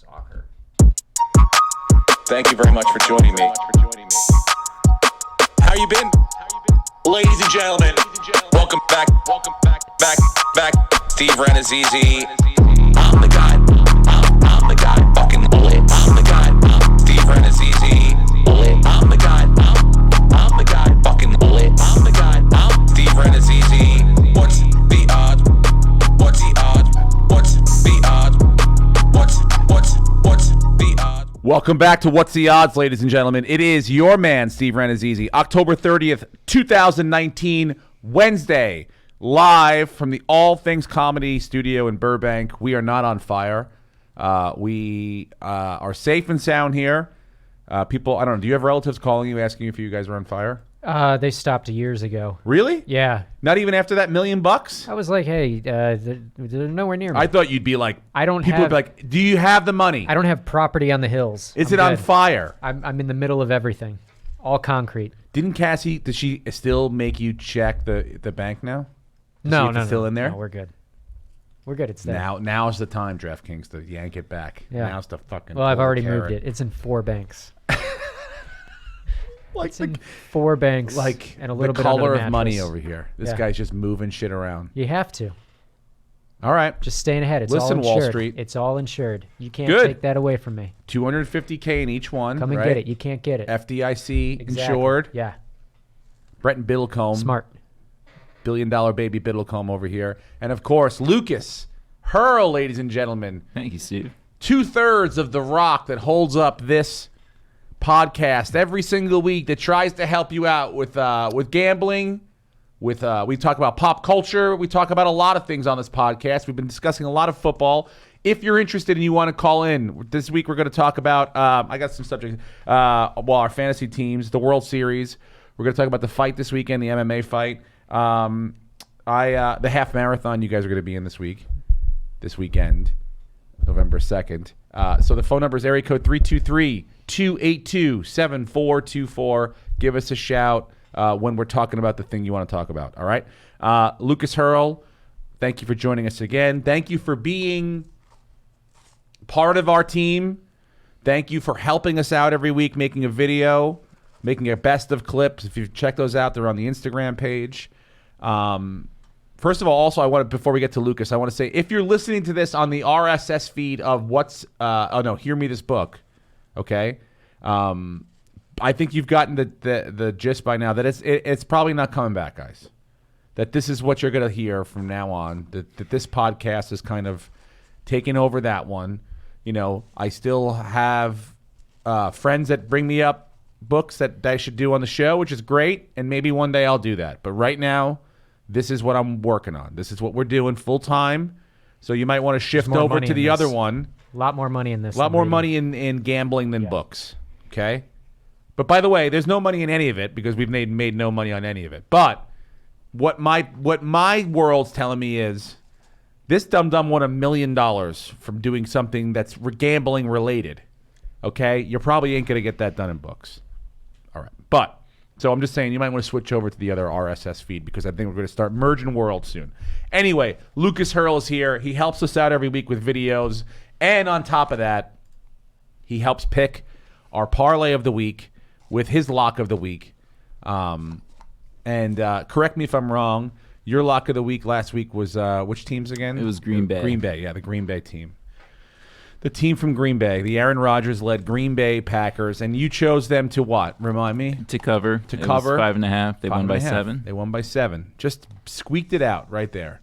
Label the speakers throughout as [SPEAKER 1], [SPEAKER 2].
[SPEAKER 1] Soccer. Thank you very much for joining me. How you been? Ladies and gentlemen, welcome back. Steve Renazizi. I'm the guy. I'm the guy. Fucking lit. I'm the guy. Steve Renazizi. Lit. I'm the guy. I'm the guy. Fucking lit. I'm the guy. I'm Steve Renazizi. What's the odds? What's the odds? What's the odds? What's the odds?
[SPEAKER 2] Welcome back to What's the Odds, ladies and gentlemen. It is your man, Steve Renazizi. October 30th, 2019, Wednesday, live from the All Things Comedy Studio in Burbank. We are not on fire. We are safe and sound here. People, I don't know, do you have relatives calling you, asking if you guys are on fire?
[SPEAKER 3] They stopped years ago.
[SPEAKER 2] Really?
[SPEAKER 3] Yeah.
[SPEAKER 2] Not even after that $1 million?
[SPEAKER 3] I was like, hey, they're nowhere near me.
[SPEAKER 2] I thought you'd be like,
[SPEAKER 3] I don't
[SPEAKER 2] people
[SPEAKER 3] have,
[SPEAKER 2] would be like, do you have the money?
[SPEAKER 3] I don't have property on the hills.
[SPEAKER 2] Is
[SPEAKER 3] I'm
[SPEAKER 2] it on
[SPEAKER 3] good.
[SPEAKER 2] fire?
[SPEAKER 3] I'm in the middle of everything. All concrete.
[SPEAKER 2] Didn't Cassie, does she still make you check the bank now?
[SPEAKER 3] No,
[SPEAKER 2] still in there?
[SPEAKER 3] No, we're good. We're good. It's there.
[SPEAKER 2] Now's the time, DraftKings, to yank it back.
[SPEAKER 3] Yeah.
[SPEAKER 2] Now's the fucking.
[SPEAKER 3] Well, I've
[SPEAKER 2] pull the
[SPEAKER 3] already
[SPEAKER 2] carrot.
[SPEAKER 3] moved it. It's in 4 banks.
[SPEAKER 2] Like
[SPEAKER 3] It's in 4 banks.
[SPEAKER 2] like
[SPEAKER 3] and a little
[SPEAKER 2] the
[SPEAKER 3] bit under
[SPEAKER 2] color
[SPEAKER 3] the
[SPEAKER 2] of money
[SPEAKER 3] mattress.
[SPEAKER 2] over here. This
[SPEAKER 3] Yeah.
[SPEAKER 2] guy's just moving shit around.
[SPEAKER 3] You have to.
[SPEAKER 2] All right,
[SPEAKER 3] Just staying ahead. It's
[SPEAKER 2] Listen,
[SPEAKER 3] all
[SPEAKER 2] Wall
[SPEAKER 3] insured.
[SPEAKER 2] Street.
[SPEAKER 3] It's all insured. You can't
[SPEAKER 2] Good.
[SPEAKER 3] take that away from me.
[SPEAKER 2] $250K in each one.
[SPEAKER 3] Come and
[SPEAKER 2] right?
[SPEAKER 3] get it. You can't get it.
[SPEAKER 2] FDIC
[SPEAKER 3] Exactly.
[SPEAKER 2] insured.
[SPEAKER 3] Yeah.
[SPEAKER 2] Brenton Biddlecombe,
[SPEAKER 3] Smart.
[SPEAKER 2] $1 billion baby Biddlecombe over here, and of course Lucas Hurl, ladies and gentlemen.
[SPEAKER 4] Thank you, Steve. 2/3
[SPEAKER 2] of the rock that holds up this podcast every single week, that tries to help you out with gambling. We talk about pop culture. We talk about a lot of things on this podcast. We've been discussing a lot of football. If you're interested and you want to call in, this week we're going to talk about, I got some subjects, our fantasy teams, the World Series. We're going to talk about the fight this weekend, the MMA fight. The half marathon you guys are going to be in this weekend, November 2nd. So the phone number is area code 323-282-7424. Give us a shout when we're talking about the thing you want to talk about, all right? Lucas Hurl, thank you for joining us again. Thank you for being part of our team. Thank you for helping us out every week, making a video, making a best of clips. If you check those out, they're on the Instagram page. First of all, also, before we get to Lucas, I want to say, if you're listening to this on the RSS feed of Hear Me This Book, okay? I think you've gotten the gist by now that it's probably not coming back, guys. That this is what you're going to hear from now on, that this podcast is kind of taking over that one. You know, I still have friends that bring me up books that I should do on the show, which is great, and maybe one day I'll do that. But right now, this is what I'm working on. This is what we're doing full time. So you might want to shift over to the other one.
[SPEAKER 3] A lot more money in this.
[SPEAKER 2] A lot more money in gambling than books. Okay? But by the way, there's no money in any of it because we've made no money on any of it. But what my world's telling me is this dum-dum won $1 million from doing something that's gambling related. Okay? You probably ain't going to get that done in books. All right. But so I'm just saying you might want to switch over to the other RSS feed because I think we're going to start merging worlds soon. Anyway, Lucas Hurl is here. He helps us out every week with videos. And on top of that, he helps pick our parlay of the week with his lock of the week. And correct me if I'm wrong, your lock of the week last week was which teams again?
[SPEAKER 4] It was Green Bay.
[SPEAKER 2] Green Bay, yeah, the Green Bay team. The team from Green Bay, the Aaron Rodgers-led Green Bay Packers, and you chose them to what? Remind me.
[SPEAKER 4] To cover.
[SPEAKER 2] To
[SPEAKER 4] It
[SPEAKER 2] cover.
[SPEAKER 4] was 5.5. They won by 7.
[SPEAKER 2] They won by 7. Just squeaked it out right there.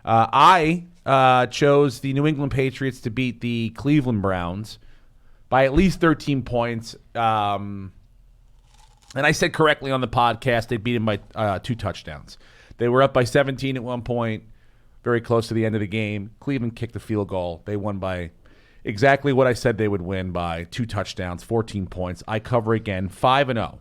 [SPEAKER 2] I chose the New England Patriots to beat the Cleveland Browns by at least 13 points. And I said correctly on the podcast, they beat them by 2 touchdowns. They were up by 17 at one point, very close to the end of the game. Cleveland kicked the field goal. They won by exactly what I said they would win by 2 touchdowns, 14 points. I cover again, 5-0.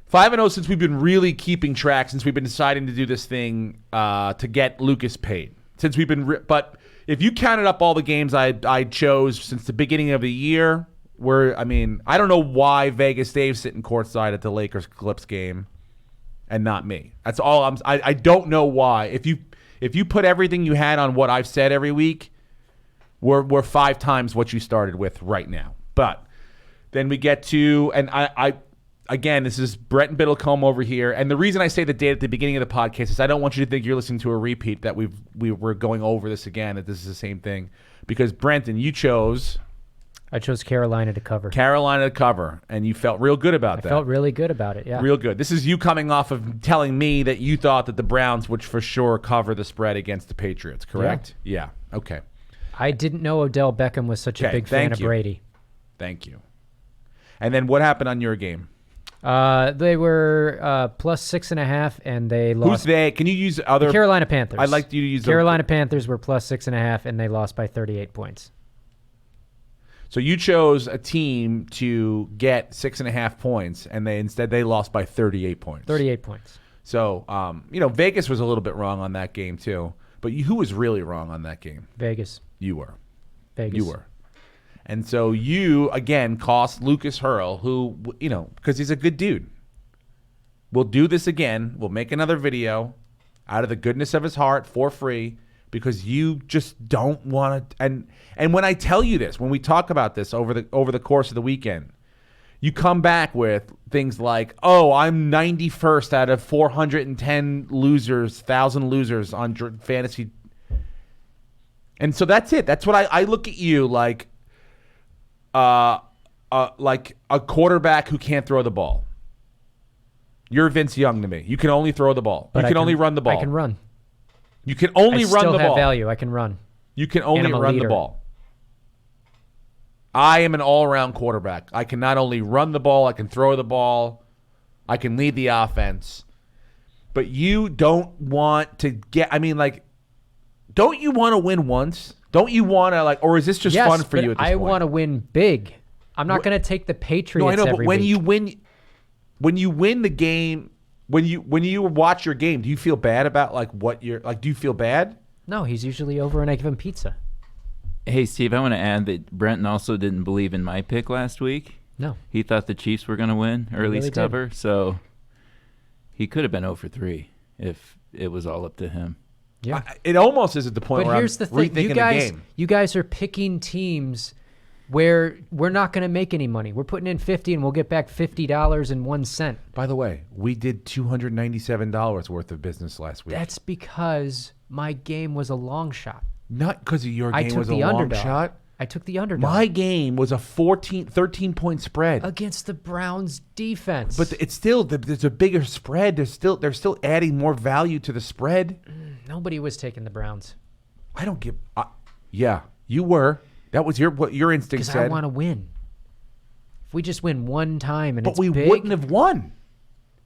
[SPEAKER 2] 5-0 since we've been really keeping track, since we've been deciding to do this thing to get Lucas paid. Since we've been, but if you counted up all the games I chose since the beginning of the year, I don't know why Vegas Dave's sitting courtside at the Lakers Clips game, and not me. That's all I don't know why. If you put everything you had on what I've said every week, were 5 times what you started with right now. But then we get to, and I again, this is Brenton Biddlecombe over here. And the reason I say the date at the beginning of the podcast is I don't want you to think you're listening to a repeat, that we were going over this again, that this is the same thing. Because Brenton, you chose...
[SPEAKER 3] I chose Carolina to cover.
[SPEAKER 2] Carolina to cover, and you felt real good about that.
[SPEAKER 3] I felt really good about it, yeah.
[SPEAKER 2] Real good. This is you coming off of telling me that you thought that the Browns would for sure cover the spread against the Patriots, correct? Yeah. Okay.
[SPEAKER 3] I didn't know Odell Beckham was such a big fan of Brady.
[SPEAKER 2] Thank you. And then what happened on your game?
[SPEAKER 3] They were plus 6.5, and they lost.
[SPEAKER 2] Who's they? Can you use other?
[SPEAKER 3] The Carolina Panthers.
[SPEAKER 2] I'd like you to use
[SPEAKER 3] Carolina Panthers were plus 6.5, and they lost by 38 points.
[SPEAKER 2] So you chose a team to get 6.5 points, and instead they lost by 38 points.
[SPEAKER 3] 38 points.
[SPEAKER 2] So Vegas was a little bit wrong on that game too. But who was really wrong on that game?
[SPEAKER 3] Vegas.
[SPEAKER 2] You were.
[SPEAKER 3] Vegas.
[SPEAKER 2] You were. And so you, again, cost Lucas Hurl, who, because he's a good dude. We'll do this again. We'll make another video out of the goodness of his heart for free because you just don't want to. And when I tell you this, when we talk about this over the course of the weekend, you come back with things like, oh, I'm 91st out of 410 losers, 1,000 losers on fantasy. And so that's it. That's what I look at you like a quarterback who can't throw the ball. You're Vince Young to me. You can only throw the ball.
[SPEAKER 3] But
[SPEAKER 2] you can only run the ball.
[SPEAKER 3] I can run.
[SPEAKER 2] You can only run the ball.
[SPEAKER 3] I still have value. I can run.
[SPEAKER 2] You can only run the ball. I am an all-around quarterback. I can not only run the ball, I can throw the ball, I can lead the offense. But you don't want to don't you want to win once? Don't you want to or is this just fun for you at this point?
[SPEAKER 3] I want to win big. I'm not going to take the Patriots.
[SPEAKER 2] No, I know,
[SPEAKER 3] every
[SPEAKER 2] but when
[SPEAKER 3] week.
[SPEAKER 2] when you win the game, when you watch your game, do you feel bad about what you're do you feel bad?
[SPEAKER 3] No, he's usually over and I give him pizza.
[SPEAKER 4] Hey, Steve, I want to add that Brenton also didn't believe in my pick last week.
[SPEAKER 3] No.
[SPEAKER 4] He thought the Chiefs were going to win, or at least cover.
[SPEAKER 3] Did.
[SPEAKER 4] So he could have been 0 for 3 if it was all up to him.
[SPEAKER 3] Yeah.
[SPEAKER 2] It almost is at the point where I'm rethinking the game.
[SPEAKER 3] You guys are picking teams where we're not going to make any money. We're putting in $50 and we'll get back $50.01.
[SPEAKER 2] By the way, we did $297 worth of business last week.
[SPEAKER 3] That's because my game was a long shot.
[SPEAKER 2] Not because of your game was a long shot.
[SPEAKER 3] I took the underdog.
[SPEAKER 2] My game was a 13-point spread
[SPEAKER 3] against the Browns defense.
[SPEAKER 2] But it's still there's a bigger spread. They're still adding more value to the spread.
[SPEAKER 3] Nobody was taking the Browns.
[SPEAKER 2] I don't give. Yeah, you were. That was what your instinct said.
[SPEAKER 3] Because I want to win. If we just win one time and
[SPEAKER 2] but we wouldn't have won.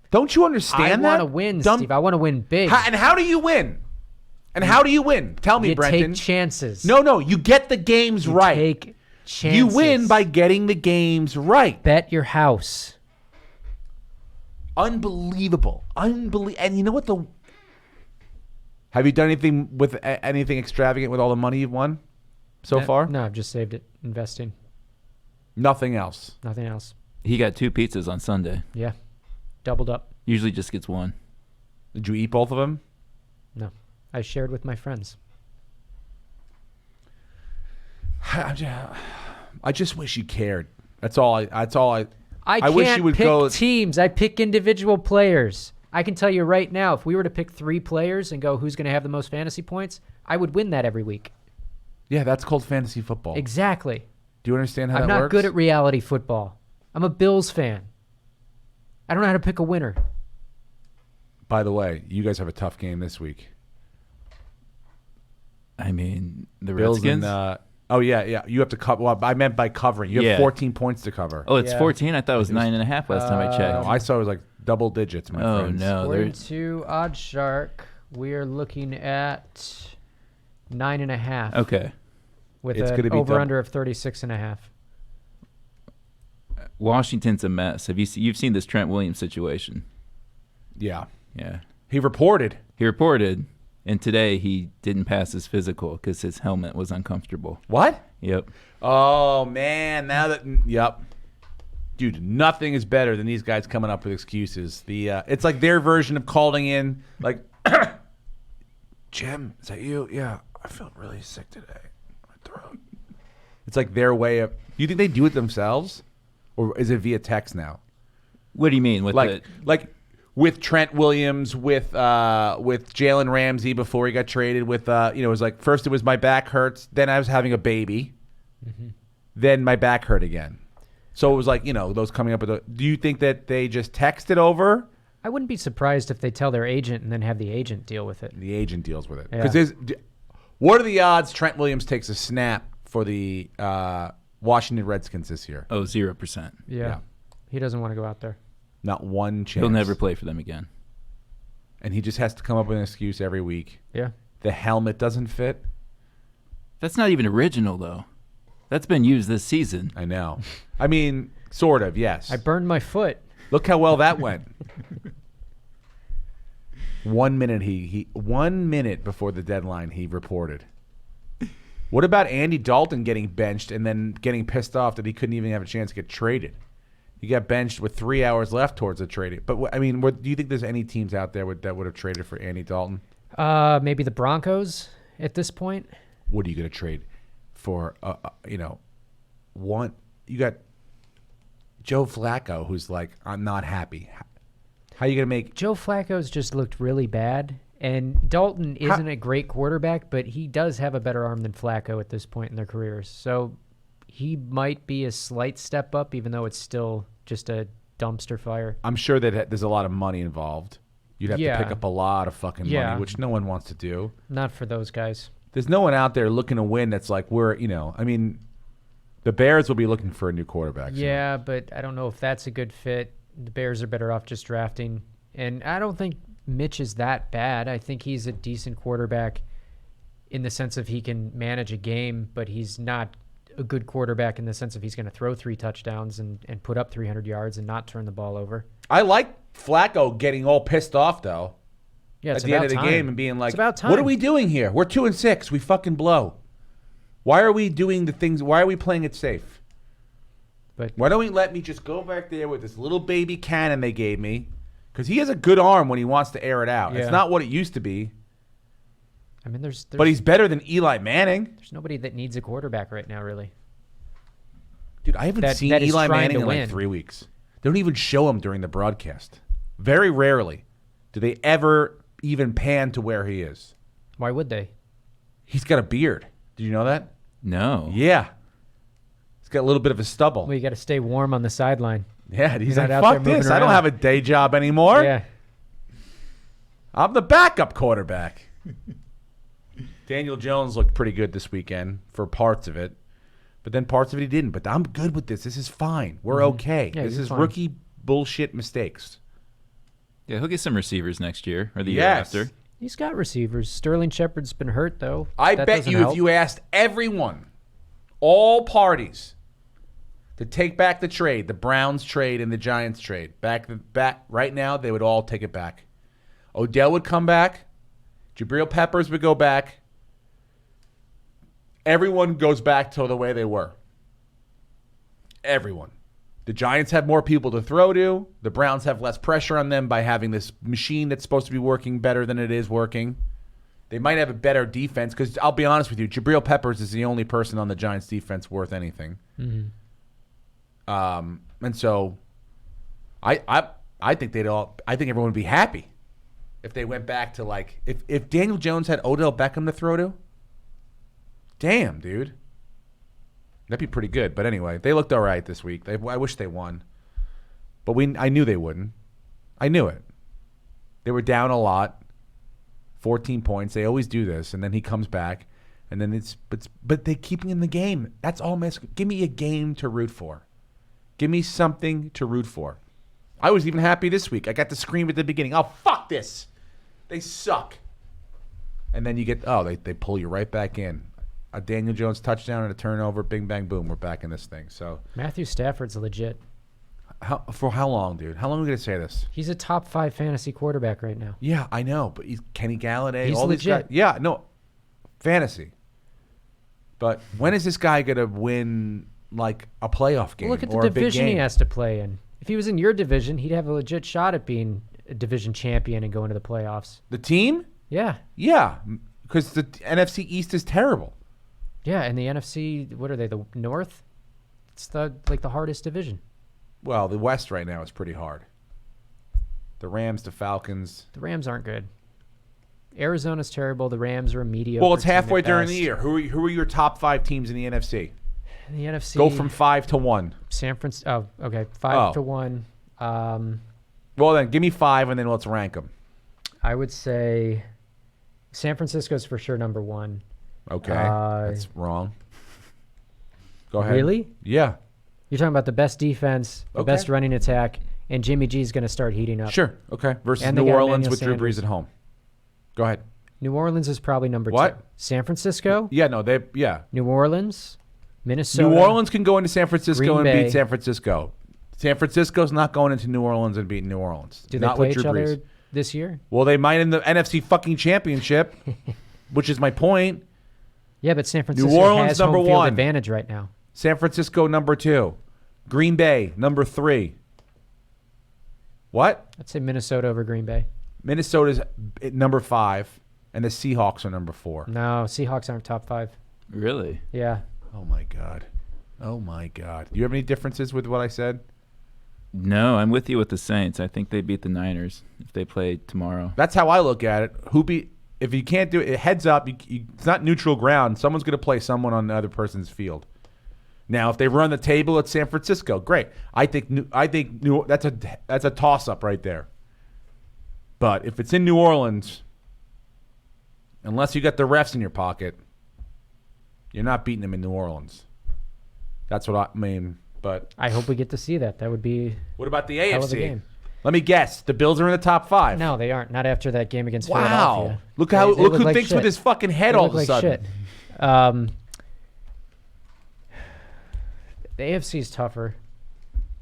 [SPEAKER 2] Don't you understand that?
[SPEAKER 3] I want to win, Steve. I want to win big.
[SPEAKER 2] And how do you win? And how do you win? Tell me, Brenton.
[SPEAKER 3] You take chances.
[SPEAKER 2] No. You get the games right.
[SPEAKER 3] Take chances.
[SPEAKER 2] You win by getting the games right.
[SPEAKER 3] Bet your house.
[SPEAKER 2] Unbelievable. And you know what have you done anything with anything extravagant with all the money you've won so far?
[SPEAKER 3] No, I've just saved it. Investing.
[SPEAKER 2] Nothing else.
[SPEAKER 3] Nothing else.
[SPEAKER 4] He got 2 pizzas on Sunday.
[SPEAKER 3] Yeah. Doubled up.
[SPEAKER 4] Usually just gets 1.
[SPEAKER 2] Did you eat both of them?
[SPEAKER 3] No. I shared with my friends.
[SPEAKER 2] I just wish you cared. That's all I
[SPEAKER 3] can't
[SPEAKER 2] wish you would
[SPEAKER 3] pick teams. I pick individual players. I can tell you right now, if we were to pick 3 players and go who's going to have the most fantasy points, I would win that every week.
[SPEAKER 2] Yeah, that's called fantasy football.
[SPEAKER 3] Exactly.
[SPEAKER 2] Do you understand how that works?
[SPEAKER 3] I'm not good at reality football. I'm a Bills fan. I don't know how to pick a winner.
[SPEAKER 2] By the way, you guys have a tough game this week.
[SPEAKER 4] I mean, the
[SPEAKER 2] Bills
[SPEAKER 4] Redskins?
[SPEAKER 2] Yeah. You have to cover. Well, I meant by covering. You have 14 points to cover.
[SPEAKER 4] Oh, it's 14? I thought it was 9.5 last time I checked.
[SPEAKER 2] No, I saw it was double digits, my friends.
[SPEAKER 4] Oh, no.
[SPEAKER 3] According to OddsShark, we're looking at 9.5.
[SPEAKER 4] Okay.
[SPEAKER 3] With an over-under of 36.5.
[SPEAKER 4] Washington's a mess. You've seen this Trent Williams situation?
[SPEAKER 2] Yeah.
[SPEAKER 4] Yeah.
[SPEAKER 2] He reported.
[SPEAKER 4] And today he didn't pass his physical because his helmet was uncomfortable.
[SPEAKER 2] What?
[SPEAKER 4] Yep.
[SPEAKER 2] Oh, man. Yep. Dude, nothing is better than these guys coming up with excuses. It's like their version of calling in, Jim, is that you? Yeah, I felt really sick today. My throat. It's like their way of. Do you think they do it themselves, or is it via text now?
[SPEAKER 4] What do you mean with
[SPEAKER 2] Like with Trent Williams, with Jalen Ramsey before he got traded. With it was like first it was my back hurts, then I was having a baby, then my back hurt again. So it was like those coming up with. Do you think that they just text it over?
[SPEAKER 3] I wouldn't be surprised if they tell their agent and then have the agent deal with it.
[SPEAKER 2] The agent deals with it.
[SPEAKER 3] Yeah.
[SPEAKER 2] Because what are the odds Trent Williams takes a snap for the Washington Redskins this year?
[SPEAKER 4] 0%.
[SPEAKER 3] Yeah. He doesn't want to go out there.
[SPEAKER 2] Not one chance.
[SPEAKER 4] He'll never play for them again.
[SPEAKER 2] And he just has to come up with an excuse every week.
[SPEAKER 3] Yeah.
[SPEAKER 2] The helmet doesn't fit.
[SPEAKER 4] That's not even original, though. That's been used this season.
[SPEAKER 2] I know. I mean, sort of, yes.
[SPEAKER 3] I burned my foot.
[SPEAKER 2] Look how well that went. 1 minute 1 minute before the deadline he reported. What about Andy Dalton getting benched and then getting pissed off that he couldn't even have a chance to get traded? He got benched with 3 hours left towards the trading. But I mean, do you think there's any teams out there that would have traded for Andy Dalton?
[SPEAKER 3] Maybe the Broncos at this point.
[SPEAKER 2] What are you going to trade for? One. You got Joe Flacco, who's like, I'm not happy. How are you going to make?
[SPEAKER 3] Joe Flacco's just looked really bad. And Dalton isn't a great quarterback, but he does have a better arm than Flacco at this point in their careers. So he might be a slight step up, even though it's still just a dumpster fire.
[SPEAKER 2] I'm sure that there's a lot of money involved. You'd have to pick up a lot of fucking money, which no one wants to do.
[SPEAKER 3] Not for those guys.
[SPEAKER 2] There's no one out there looking to win that's like, the Bears will be looking for a new quarterback.
[SPEAKER 3] Yeah, but I don't know if that's a good fit. The Bears are better off just drafting. And I don't think Mitch is that bad. I think he's a decent quarterback in the sense of he can manage a game, but he's not a good quarterback in the sense of he's going to throw 3 touchdowns and put up 300 yards and not turn the ball over.
[SPEAKER 2] I like Flacco getting all pissed off, though.
[SPEAKER 3] Yeah,
[SPEAKER 2] at the end of the game and being like,
[SPEAKER 3] about time.
[SPEAKER 2] What are we doing here? We're 2-6. We fucking blow. Why are we doing the things? Why are we playing it safe?
[SPEAKER 3] But
[SPEAKER 2] why don't we let me just go back there with this little baby cannon they gave me? Because he has a good arm when he wants to air it out.
[SPEAKER 3] Yeah.
[SPEAKER 2] It's not what it used to be.
[SPEAKER 3] I mean, there's
[SPEAKER 2] but he's better than Eli Manning.
[SPEAKER 3] There's nobody that needs a quarterback right now, really.
[SPEAKER 2] Dude, I haven't seen Eli Manning in like 3 weeks. They don't even show him during the broadcast. Very rarely do they ever even pan to where he is.
[SPEAKER 3] Why would they?
[SPEAKER 2] He's got a beard. Did you know that?
[SPEAKER 4] No.
[SPEAKER 2] Yeah. He's got a little bit of a stubble.
[SPEAKER 3] Well, you got to stay warm on the sideline.
[SPEAKER 2] Yeah, he's
[SPEAKER 3] You're
[SPEAKER 2] like,
[SPEAKER 3] not out
[SPEAKER 2] fuck
[SPEAKER 3] there
[SPEAKER 2] this.
[SPEAKER 3] moving
[SPEAKER 2] I don't
[SPEAKER 3] around.
[SPEAKER 2] have a day job anymore.
[SPEAKER 3] Yeah.
[SPEAKER 2] I'm the backup quarterback. Daniel Jones looked pretty good this weekend for parts of it. But then parts of it he didn't. But I'm good with this. This is fine. We're okay.
[SPEAKER 3] Yeah,
[SPEAKER 2] this
[SPEAKER 3] you're
[SPEAKER 2] is
[SPEAKER 3] fine.
[SPEAKER 2] rookie bullshit mistakes.
[SPEAKER 4] Yeah, he'll get some receivers next year or the year
[SPEAKER 2] Yes.
[SPEAKER 4] after.
[SPEAKER 3] He's got receivers. Sterling Shepard's been hurt, though.
[SPEAKER 2] I
[SPEAKER 3] That
[SPEAKER 2] bet
[SPEAKER 3] doesn't
[SPEAKER 2] you
[SPEAKER 3] help.
[SPEAKER 2] if you asked everyone, all parties, to take back the trade, the Browns trade and the Giants trade, back right now, they would all take it back. Odell would come back. Jabril Peppers would go back. Everyone goes back to the way they were. Everyone. The Giants have more people to throw to. The Browns have less pressure on them by having this machine that's supposed to be working better than it is working. They might have a better defense because I'll be honest with you, Jabril Peppers is the only person on the Giants defense worth anything.
[SPEAKER 3] Mm-hmm.
[SPEAKER 2] And so I think I think everyone would be happy if they went back to like if Daniel Jones had Odell Beckham to throw to. Damn, dude. That'd be pretty good. But anyway, they looked all right this week. I wish they won. But I knew they wouldn't. I knew it. They were down a lot. 14 points. They always do this. And then he comes back. And then but they keep him in the game. That's all I'm asking. Give me a game to root for. Give me something to root for. I was even happy this week. I got to scream at the beginning. Oh, fuck this. They suck. And then you get, they pull you right back in. A Daniel Jones touchdown and a turnover, bing, bang, boom, we're back in this thing. So
[SPEAKER 3] Matthew Stafford's legit.
[SPEAKER 2] for how long, dude? How long are we going to say this?
[SPEAKER 3] He's a top 5 fantasy quarterback right now.
[SPEAKER 2] Yeah, I know, but he's Kenny Galladay,
[SPEAKER 3] He's
[SPEAKER 2] all these
[SPEAKER 3] legit.
[SPEAKER 2] guys. Yeah, no, fantasy. But when is this guy going to win like a playoff game
[SPEAKER 3] Well, look at the
[SPEAKER 2] or a big
[SPEAKER 3] division he
[SPEAKER 2] game?
[SPEAKER 3] has to play in. If he was in your division, he'd have a legit shot at being a division champion and going to the playoffs.
[SPEAKER 2] The team?
[SPEAKER 3] Yeah.
[SPEAKER 2] Yeah, because the NFC East is terrible.
[SPEAKER 3] Yeah, and the NFC, what are they? The North? It's the hardest division.
[SPEAKER 2] Well, the West right now is pretty hard. The Rams, the Falcons.
[SPEAKER 3] The Rams aren't good. Arizona's terrible. The Rams are a mediocre.
[SPEAKER 2] Well, it's
[SPEAKER 3] team
[SPEAKER 2] halfway
[SPEAKER 3] at
[SPEAKER 2] during
[SPEAKER 3] best.
[SPEAKER 2] the year. Who are your top 5 teams in the NFC?
[SPEAKER 3] In the NFC,
[SPEAKER 2] Go from 5 to 1.
[SPEAKER 3] San Francisco. Oh, okay, 5 to 1.
[SPEAKER 2] Well, then give me 5, and then let's rank them.
[SPEAKER 3] I would say San Francisco's for sure number 1.
[SPEAKER 2] Okay, that's wrong. Go ahead.
[SPEAKER 3] Really?
[SPEAKER 2] Yeah.
[SPEAKER 3] You're talking about the best defense, the best running attack, and Jimmy G's going to start heating up.
[SPEAKER 2] Sure. Okay. Versus
[SPEAKER 3] And they
[SPEAKER 2] New
[SPEAKER 3] got
[SPEAKER 2] Orleans
[SPEAKER 3] Emmanuel
[SPEAKER 2] with Drew Brees
[SPEAKER 3] Sanders.
[SPEAKER 2] at home. Go ahead.
[SPEAKER 3] New Orleans is probably number 2.
[SPEAKER 2] What?
[SPEAKER 3] San Francisco,
[SPEAKER 2] Yeah. No. Yeah.
[SPEAKER 3] New Orleans, Minnesota.
[SPEAKER 2] New Orleans can go into San Francisco
[SPEAKER 3] Green
[SPEAKER 2] and
[SPEAKER 3] Bay.
[SPEAKER 2] beat San Francisco. San Francisco's not going into New Orleans and beating New Orleans.
[SPEAKER 3] Do they
[SPEAKER 2] not
[SPEAKER 3] play
[SPEAKER 2] with
[SPEAKER 3] each
[SPEAKER 2] Drew Brees.
[SPEAKER 3] other this year?
[SPEAKER 2] Well, they might in the NFC fucking championship, which is my point.
[SPEAKER 3] Yeah, but San Francisco
[SPEAKER 2] Orleans
[SPEAKER 3] has
[SPEAKER 2] number
[SPEAKER 3] home field
[SPEAKER 2] 1.
[SPEAKER 3] advantage right now.
[SPEAKER 2] San Francisco number 2. Green Bay number 3. What?
[SPEAKER 3] I'd say Minnesota over Green Bay.
[SPEAKER 2] Minnesota's at number 5, and the Seahawks are number 4.
[SPEAKER 3] No, Seahawks aren't top 5.
[SPEAKER 4] Really?
[SPEAKER 3] Yeah.
[SPEAKER 2] Oh my god. Oh my god. Do you have any differences with what I said?
[SPEAKER 4] No, I'm with you with the Saints. I think they beat the Niners if they play tomorrow.
[SPEAKER 2] That's how I look at it. If you can't do it, heads up. It's not neutral ground. Someone's going to play someone on the other person's field. Now, if they run the table at San Francisco, great. I think that's a toss up right there. But if it's in New Orleans, unless you got the refs in your pocket, you're not beating them in New Orleans. That's what I mean. But
[SPEAKER 3] I hope we get to see that. That would be
[SPEAKER 2] what about the
[SPEAKER 3] hell of a
[SPEAKER 2] AFC?
[SPEAKER 3] game.
[SPEAKER 2] Let me guess. The Bills are in the top 5.
[SPEAKER 3] No, they aren't. Not after that game against
[SPEAKER 2] Wow.
[SPEAKER 3] Philadelphia.
[SPEAKER 2] Look
[SPEAKER 3] They
[SPEAKER 2] look
[SPEAKER 3] look
[SPEAKER 2] who
[SPEAKER 3] like
[SPEAKER 2] thinks
[SPEAKER 3] shit.
[SPEAKER 2] with his fucking head
[SPEAKER 3] They
[SPEAKER 2] all
[SPEAKER 3] look
[SPEAKER 2] of a
[SPEAKER 3] like
[SPEAKER 2] sudden.
[SPEAKER 3] shit. The AFC is tougher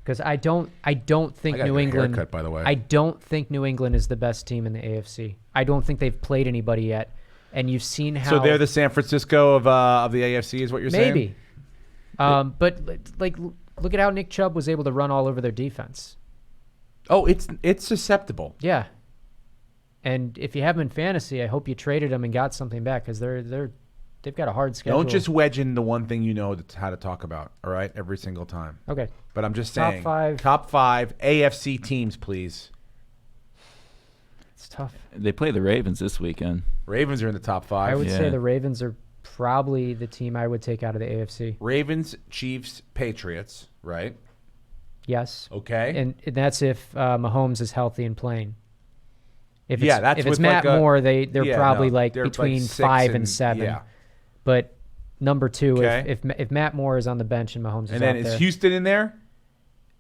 [SPEAKER 3] because I don't think
[SPEAKER 2] I got
[SPEAKER 3] New
[SPEAKER 2] your
[SPEAKER 3] England.
[SPEAKER 2] haircut, by the way.
[SPEAKER 3] I don't think New England is the best team in the AFC. I don't think they've played anybody yet, and you've seen how.
[SPEAKER 2] So they're the San Francisco of the AFC, is what you're saying?
[SPEAKER 3] maybe. But like, look at how Nick Chubb was able to run all over their defense.
[SPEAKER 2] Oh, it's susceptible.
[SPEAKER 3] Yeah. And if you have them in fantasy, I hope you traded them and got something back because they've got a hard schedule.
[SPEAKER 2] Don't just wedge in the one thing you know how to talk about, all right, every single time.
[SPEAKER 3] Okay.
[SPEAKER 2] But I'm just
[SPEAKER 3] Top
[SPEAKER 2] saying.
[SPEAKER 3] five.
[SPEAKER 2] Top 5 AFC teams, please.
[SPEAKER 3] It's tough.
[SPEAKER 4] They play the Ravens this weekend.
[SPEAKER 2] Ravens are in the top 5.
[SPEAKER 3] I would say
[SPEAKER 4] Yeah.
[SPEAKER 3] the Ravens are probably the team I would take out of the AFC.
[SPEAKER 2] Ravens, Chiefs, Patriots, right?
[SPEAKER 3] Yes.
[SPEAKER 2] Okay.
[SPEAKER 3] And that's if Mahomes is healthy and playing. If it's,
[SPEAKER 2] Yeah, that's
[SPEAKER 3] if it's
[SPEAKER 2] with
[SPEAKER 3] Matt
[SPEAKER 2] like a-
[SPEAKER 3] Moore, they're
[SPEAKER 2] Yeah,
[SPEAKER 3] probably
[SPEAKER 2] no,
[SPEAKER 3] like
[SPEAKER 2] they're
[SPEAKER 3] between
[SPEAKER 2] 6
[SPEAKER 3] 5 and 7.
[SPEAKER 2] Yeah.
[SPEAKER 3] But number 2,
[SPEAKER 2] Okay.
[SPEAKER 3] if Matt Moore is on the bench and Mahomes is
[SPEAKER 2] And then
[SPEAKER 3] out
[SPEAKER 2] is
[SPEAKER 3] there.
[SPEAKER 2] Houston in there?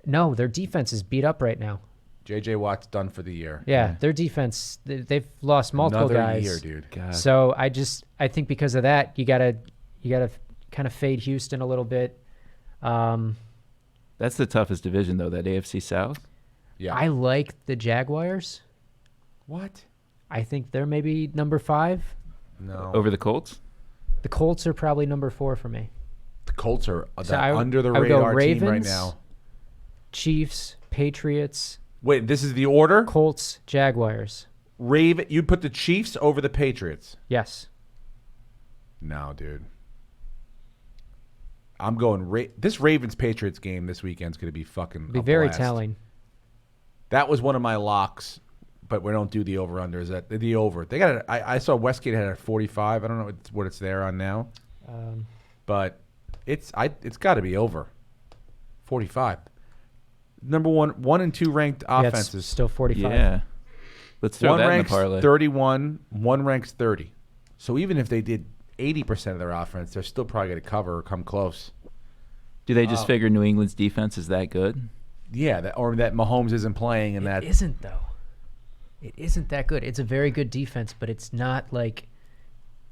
[SPEAKER 3] No, their defense is beat up right now.
[SPEAKER 2] J.J. Watt's done for the year.
[SPEAKER 3] Yeah, their defense, they've lost multiple
[SPEAKER 2] Another
[SPEAKER 3] guys.
[SPEAKER 2] year, dude.
[SPEAKER 4] God.
[SPEAKER 3] So I think because of that, you gotta kind of fade Houston a little bit.
[SPEAKER 4] That's the toughest division, though, that AFC South.
[SPEAKER 2] Yeah.
[SPEAKER 3] I like the Jaguars.
[SPEAKER 2] What?
[SPEAKER 3] I think they're maybe number 5.
[SPEAKER 2] No.
[SPEAKER 4] Over the Colts?
[SPEAKER 3] The Colts are probably number 4 for me.
[SPEAKER 2] The Colts are
[SPEAKER 3] So I would-
[SPEAKER 2] under the
[SPEAKER 3] I would go
[SPEAKER 2] radar team right
[SPEAKER 3] Ravens,
[SPEAKER 2] now.
[SPEAKER 3] Chiefs, Patriots,
[SPEAKER 2] Wait, this is the order?
[SPEAKER 3] Colts, Jaguars.
[SPEAKER 2] You'd put the Chiefs over the Patriots.
[SPEAKER 3] Yes.
[SPEAKER 2] No, dude. I'm going. This Ravens Patriots game this weekend's going to be fucking.
[SPEAKER 3] Be
[SPEAKER 2] a
[SPEAKER 3] very
[SPEAKER 2] blast.
[SPEAKER 3] telling.
[SPEAKER 2] That was one of my locks, but we don't do the over unders. That the over. They got. I saw Westgate had a 45. I don't know what it's there on now, but it's got to be over. 45. Number 1 and 2 ranked
[SPEAKER 3] Yeah, it's
[SPEAKER 2] offenses.
[SPEAKER 3] still 45.
[SPEAKER 4] Yeah. Let's throw
[SPEAKER 2] One
[SPEAKER 4] that in the
[SPEAKER 2] ranks
[SPEAKER 4] parlay.
[SPEAKER 2] 31. One ranks 30. So even if they did 80% of their offense, they're still probably going to cover or come close.
[SPEAKER 4] Do they just figure New England's defense is that good?
[SPEAKER 2] Yeah, or that Mahomes isn't playing and that.
[SPEAKER 3] It isn't, though. It isn't that good. It's a very good defense, but it's not like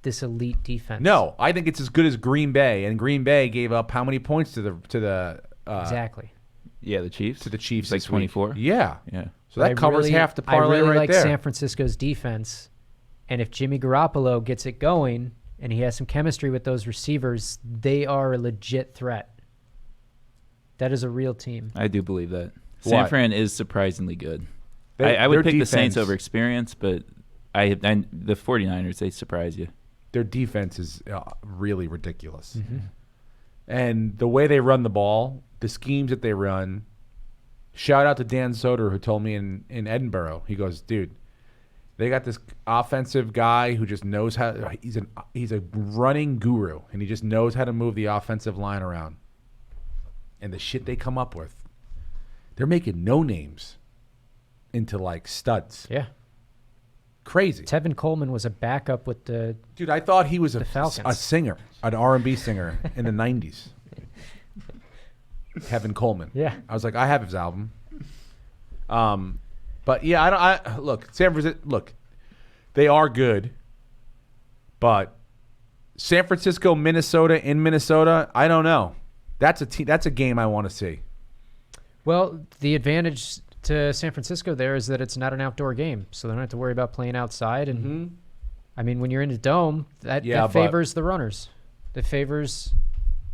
[SPEAKER 3] this elite defense.
[SPEAKER 2] No, I think it's as good as Green Bay, and Green Bay gave up how many points to the
[SPEAKER 3] Exactly.
[SPEAKER 4] Yeah, the Chiefs.
[SPEAKER 2] to the Chiefs?
[SPEAKER 4] Like
[SPEAKER 2] this week?
[SPEAKER 4] 24?
[SPEAKER 2] Yeah.
[SPEAKER 4] Yeah.
[SPEAKER 2] So that covers half the parlay
[SPEAKER 3] I really
[SPEAKER 2] right
[SPEAKER 3] like
[SPEAKER 2] there.
[SPEAKER 3] San Francisco's defense, and if Jimmy Garoppolo gets it going and he has some chemistry with those receivers, they are a legit threat. That is a real team.
[SPEAKER 4] I do believe that. San
[SPEAKER 2] What?
[SPEAKER 4] Fran is surprisingly good.
[SPEAKER 2] They-
[SPEAKER 4] I would
[SPEAKER 2] their
[SPEAKER 4] pick the Saints
[SPEAKER 2] defense-
[SPEAKER 4] over experience, but the 49ers, they surprise you.
[SPEAKER 2] their defense is really ridiculous. And the way they run the ball, the schemes that they run. Shout out to Dan Soder, who told me in Edinburgh. He goes, dude, they got this offensive guy who just knows how. He's a running guru, and he just knows how to move the offensive line around. And the shit they come up with, they're making no names into like studs.
[SPEAKER 3] Yeah.
[SPEAKER 2] Crazy.
[SPEAKER 3] Tevin Coleman was a backup with the
[SPEAKER 2] Dude, I thought he was a
[SPEAKER 3] Falcons.
[SPEAKER 2] singer, an R&B singer in the 90s. Tevin Coleman.
[SPEAKER 3] Yeah.
[SPEAKER 2] I was like, I have his album. But yeah, look, San Francisco, look, they are good. But San Francisco, Minnesota, in Minnesota, I don't know. That's a game I want to see.
[SPEAKER 3] Well, the advantage to San Francisco there is that it's not an outdoor game, so they don't have to worry about playing outside. And I mean, when you're in a dome, that favors the runners. That favors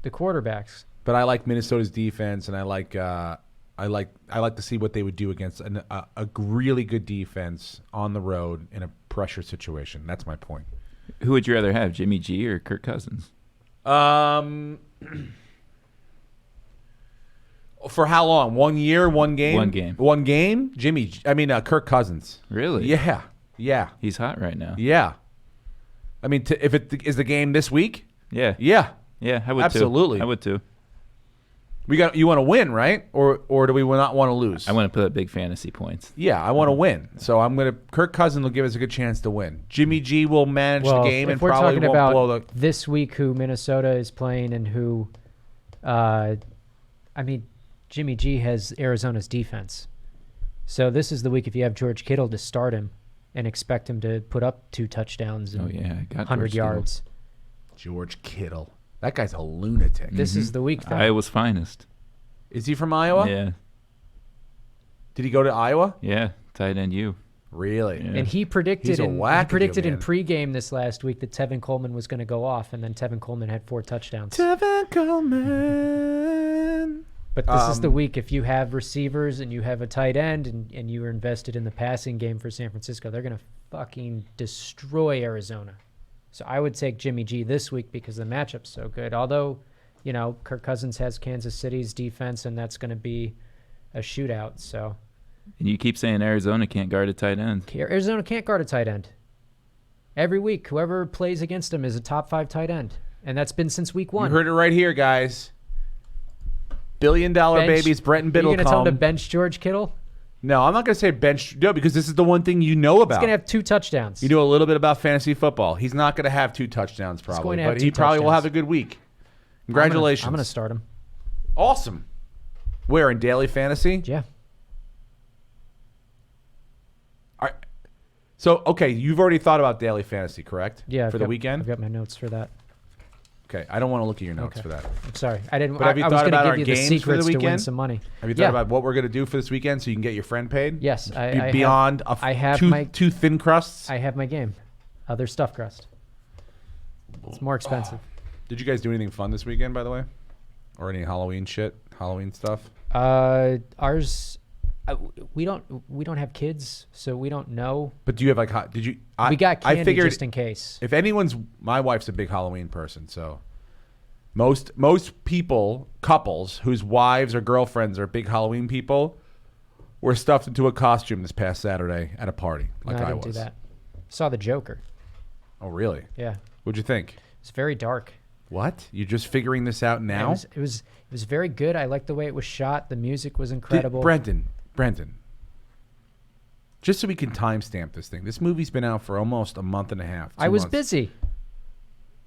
[SPEAKER 3] the quarterbacks.
[SPEAKER 2] But I like Minnesota's defense, and I like to see what they would do against a really good defense on the road in a pressure situation. That's my point.
[SPEAKER 4] Who would you rather have, Jimmy G or Kirk Cousins?
[SPEAKER 2] For how long? 1 year, 1 game?
[SPEAKER 4] 1 game.
[SPEAKER 2] 1 game? Kirk Cousins.
[SPEAKER 4] Really?
[SPEAKER 2] Yeah.
[SPEAKER 4] He's hot right now.
[SPEAKER 2] Yeah. I mean, if it is the game this week?
[SPEAKER 4] Yeah.
[SPEAKER 2] Yeah.
[SPEAKER 4] Yeah, I would
[SPEAKER 2] Absolutely.
[SPEAKER 4] too. I would too.
[SPEAKER 2] You want to win, right? Or do we not want to lose?
[SPEAKER 4] I want to put up big fantasy points.
[SPEAKER 2] Yeah, I want to win. So Kirk Cousins will give us a good chance to win. Jimmy G will manage the game and probably won't blow the.
[SPEAKER 3] This week, who Minnesota is playing and who, Jimmy G has Arizona's defense. So this is the week if you have George Kittle to start him and expect him to put up 2 touchdowns and 100 yards.
[SPEAKER 2] George Kittle. That guy's a lunatic.
[SPEAKER 3] This is the week.
[SPEAKER 4] Iowa's finest.
[SPEAKER 2] Is he from Iowa?
[SPEAKER 4] Yeah.
[SPEAKER 2] Did he go to Iowa?
[SPEAKER 4] Yeah, tight end U.
[SPEAKER 2] Really?
[SPEAKER 4] Yeah.
[SPEAKER 3] And he predicted
[SPEAKER 2] He's a
[SPEAKER 3] in
[SPEAKER 2] wackadoo,
[SPEAKER 3] pregame this last week that Tevin Coleman was going to go off, and then Tevin Coleman had 4 touchdowns.
[SPEAKER 2] Tevin Coleman.
[SPEAKER 3] But this is the week if you have receivers and you have a tight end and you are invested in the passing game for San Francisco, they're going to fucking destroy Arizona. So I would take Jimmy G this week because the matchup's so good. Although, Kirk Cousins has Kansas City's defense, and that's going to be a shootout. So,
[SPEAKER 4] and you keep saying Arizona can't guard a tight end.
[SPEAKER 3] Arizona can't guard a tight end. Every week, whoever plays against them is a top 5 tight end, and that's been since week 1.
[SPEAKER 2] You heard it right here, guys. Billion-dollar babies, Brenton Biddlecombe.
[SPEAKER 3] Are you going to tell him to bench George Kittle?
[SPEAKER 2] No, I'm not going to say bench. No, because this is the one thing you know about.
[SPEAKER 3] He's going to have 2 touchdowns.
[SPEAKER 2] You know a little bit about fantasy football. He's not going to have 2 touchdowns probably, but he probably will have a good week. Congratulations.
[SPEAKER 3] I'm going to start him.
[SPEAKER 2] Awesome. Where, in daily fantasy?
[SPEAKER 3] Yeah.
[SPEAKER 2] All right. So, okay, you've already thought about daily fantasy, correct?
[SPEAKER 3] Yeah.
[SPEAKER 2] For the weekend?
[SPEAKER 3] I've got my notes for that.
[SPEAKER 2] Okay, I don't want to look at your notes for that.
[SPEAKER 3] I'm sorry. I didn't.
[SPEAKER 2] But have you
[SPEAKER 3] I was
[SPEAKER 2] thought
[SPEAKER 3] going
[SPEAKER 2] about
[SPEAKER 3] to
[SPEAKER 2] our
[SPEAKER 3] give you the
[SPEAKER 2] games for the
[SPEAKER 3] secrets to win
[SPEAKER 2] weekend?
[SPEAKER 3] some money.
[SPEAKER 2] Have you thought about what we're going to do for this weekend so you can get your friend paid?
[SPEAKER 3] Yes.
[SPEAKER 2] Beyond two thin crusts?
[SPEAKER 3] I have my game. Other stuffed crust. It's more expensive.
[SPEAKER 2] Did you guys do anything fun this weekend, by the way? Or any Halloween stuff?
[SPEAKER 3] Ours, we don't have kids, so we don't know.
[SPEAKER 2] But do you have did you?
[SPEAKER 3] We got candy
[SPEAKER 2] I figured
[SPEAKER 3] just in case.
[SPEAKER 2] If my wife's a big Halloween person, so most couples whose wives or girlfriends are big Halloween people were stuffed into a costume this past Saturday at a party, like
[SPEAKER 3] no, I
[SPEAKER 2] I
[SPEAKER 3] didn't
[SPEAKER 2] was.
[SPEAKER 3] do that. Saw the Joker.
[SPEAKER 2] Oh, really?
[SPEAKER 3] Yeah.
[SPEAKER 2] What'd you think?
[SPEAKER 3] It's very dark.
[SPEAKER 2] What? You're just figuring this out now?
[SPEAKER 3] It was very good. I liked the way it was shot. The music was incredible.
[SPEAKER 2] Brenton, just so we can timestamp this thing. This movie's been out for almost a month and a half.
[SPEAKER 3] I was
[SPEAKER 2] months.
[SPEAKER 3] busy.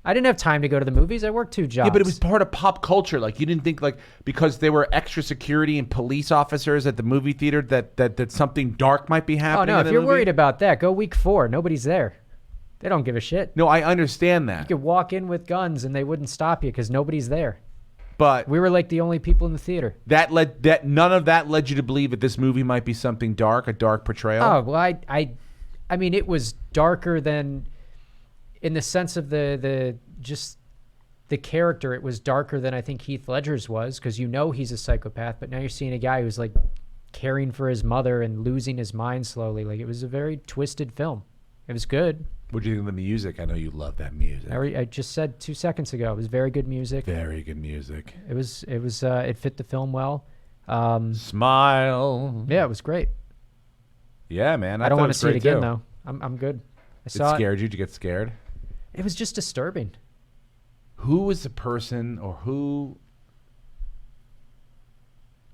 [SPEAKER 3] I didn't have time to go to the movies. I worked 2 jobs.
[SPEAKER 2] Yeah, but it was part of pop culture. Like, you didn't think, like, because there were extra security and police officers at the movie theater that something dark might be happening.
[SPEAKER 3] Oh, no, if you're worried about that, go week 4. Nobody's there. They don't give a shit.
[SPEAKER 2] No, I understand that.
[SPEAKER 3] You could walk in with guns and they wouldn't stop you because nobody's there.
[SPEAKER 2] But
[SPEAKER 3] we were like the only people in the theater.
[SPEAKER 2] None of that led you to believe that this movie might be something dark, a dark portrayal?
[SPEAKER 3] Oh, well, I mean, it was darker than, in the sense of the character, it was darker than I think Heath Ledger's was, because he's a psychopath, but now you're seeing a guy who's like caring for his mother and losing his mind slowly. Like, it was a very twisted film. It was good.
[SPEAKER 2] What do you think of the music? I know you love that music.
[SPEAKER 3] I just said 2 seconds ago. It was very good music.
[SPEAKER 2] Very good music.
[SPEAKER 3] It fit the film well.
[SPEAKER 2] Smile.
[SPEAKER 3] Yeah, it was great.
[SPEAKER 2] Yeah, man.
[SPEAKER 3] I don't
[SPEAKER 2] thought
[SPEAKER 3] want to
[SPEAKER 2] was
[SPEAKER 3] see it
[SPEAKER 2] great,
[SPEAKER 3] again
[SPEAKER 2] too.
[SPEAKER 3] though. I'm good. I
[SPEAKER 2] It
[SPEAKER 3] saw
[SPEAKER 2] scared you? Did you get scared?
[SPEAKER 3] It was just disturbing.
[SPEAKER 2] Who was the person or who?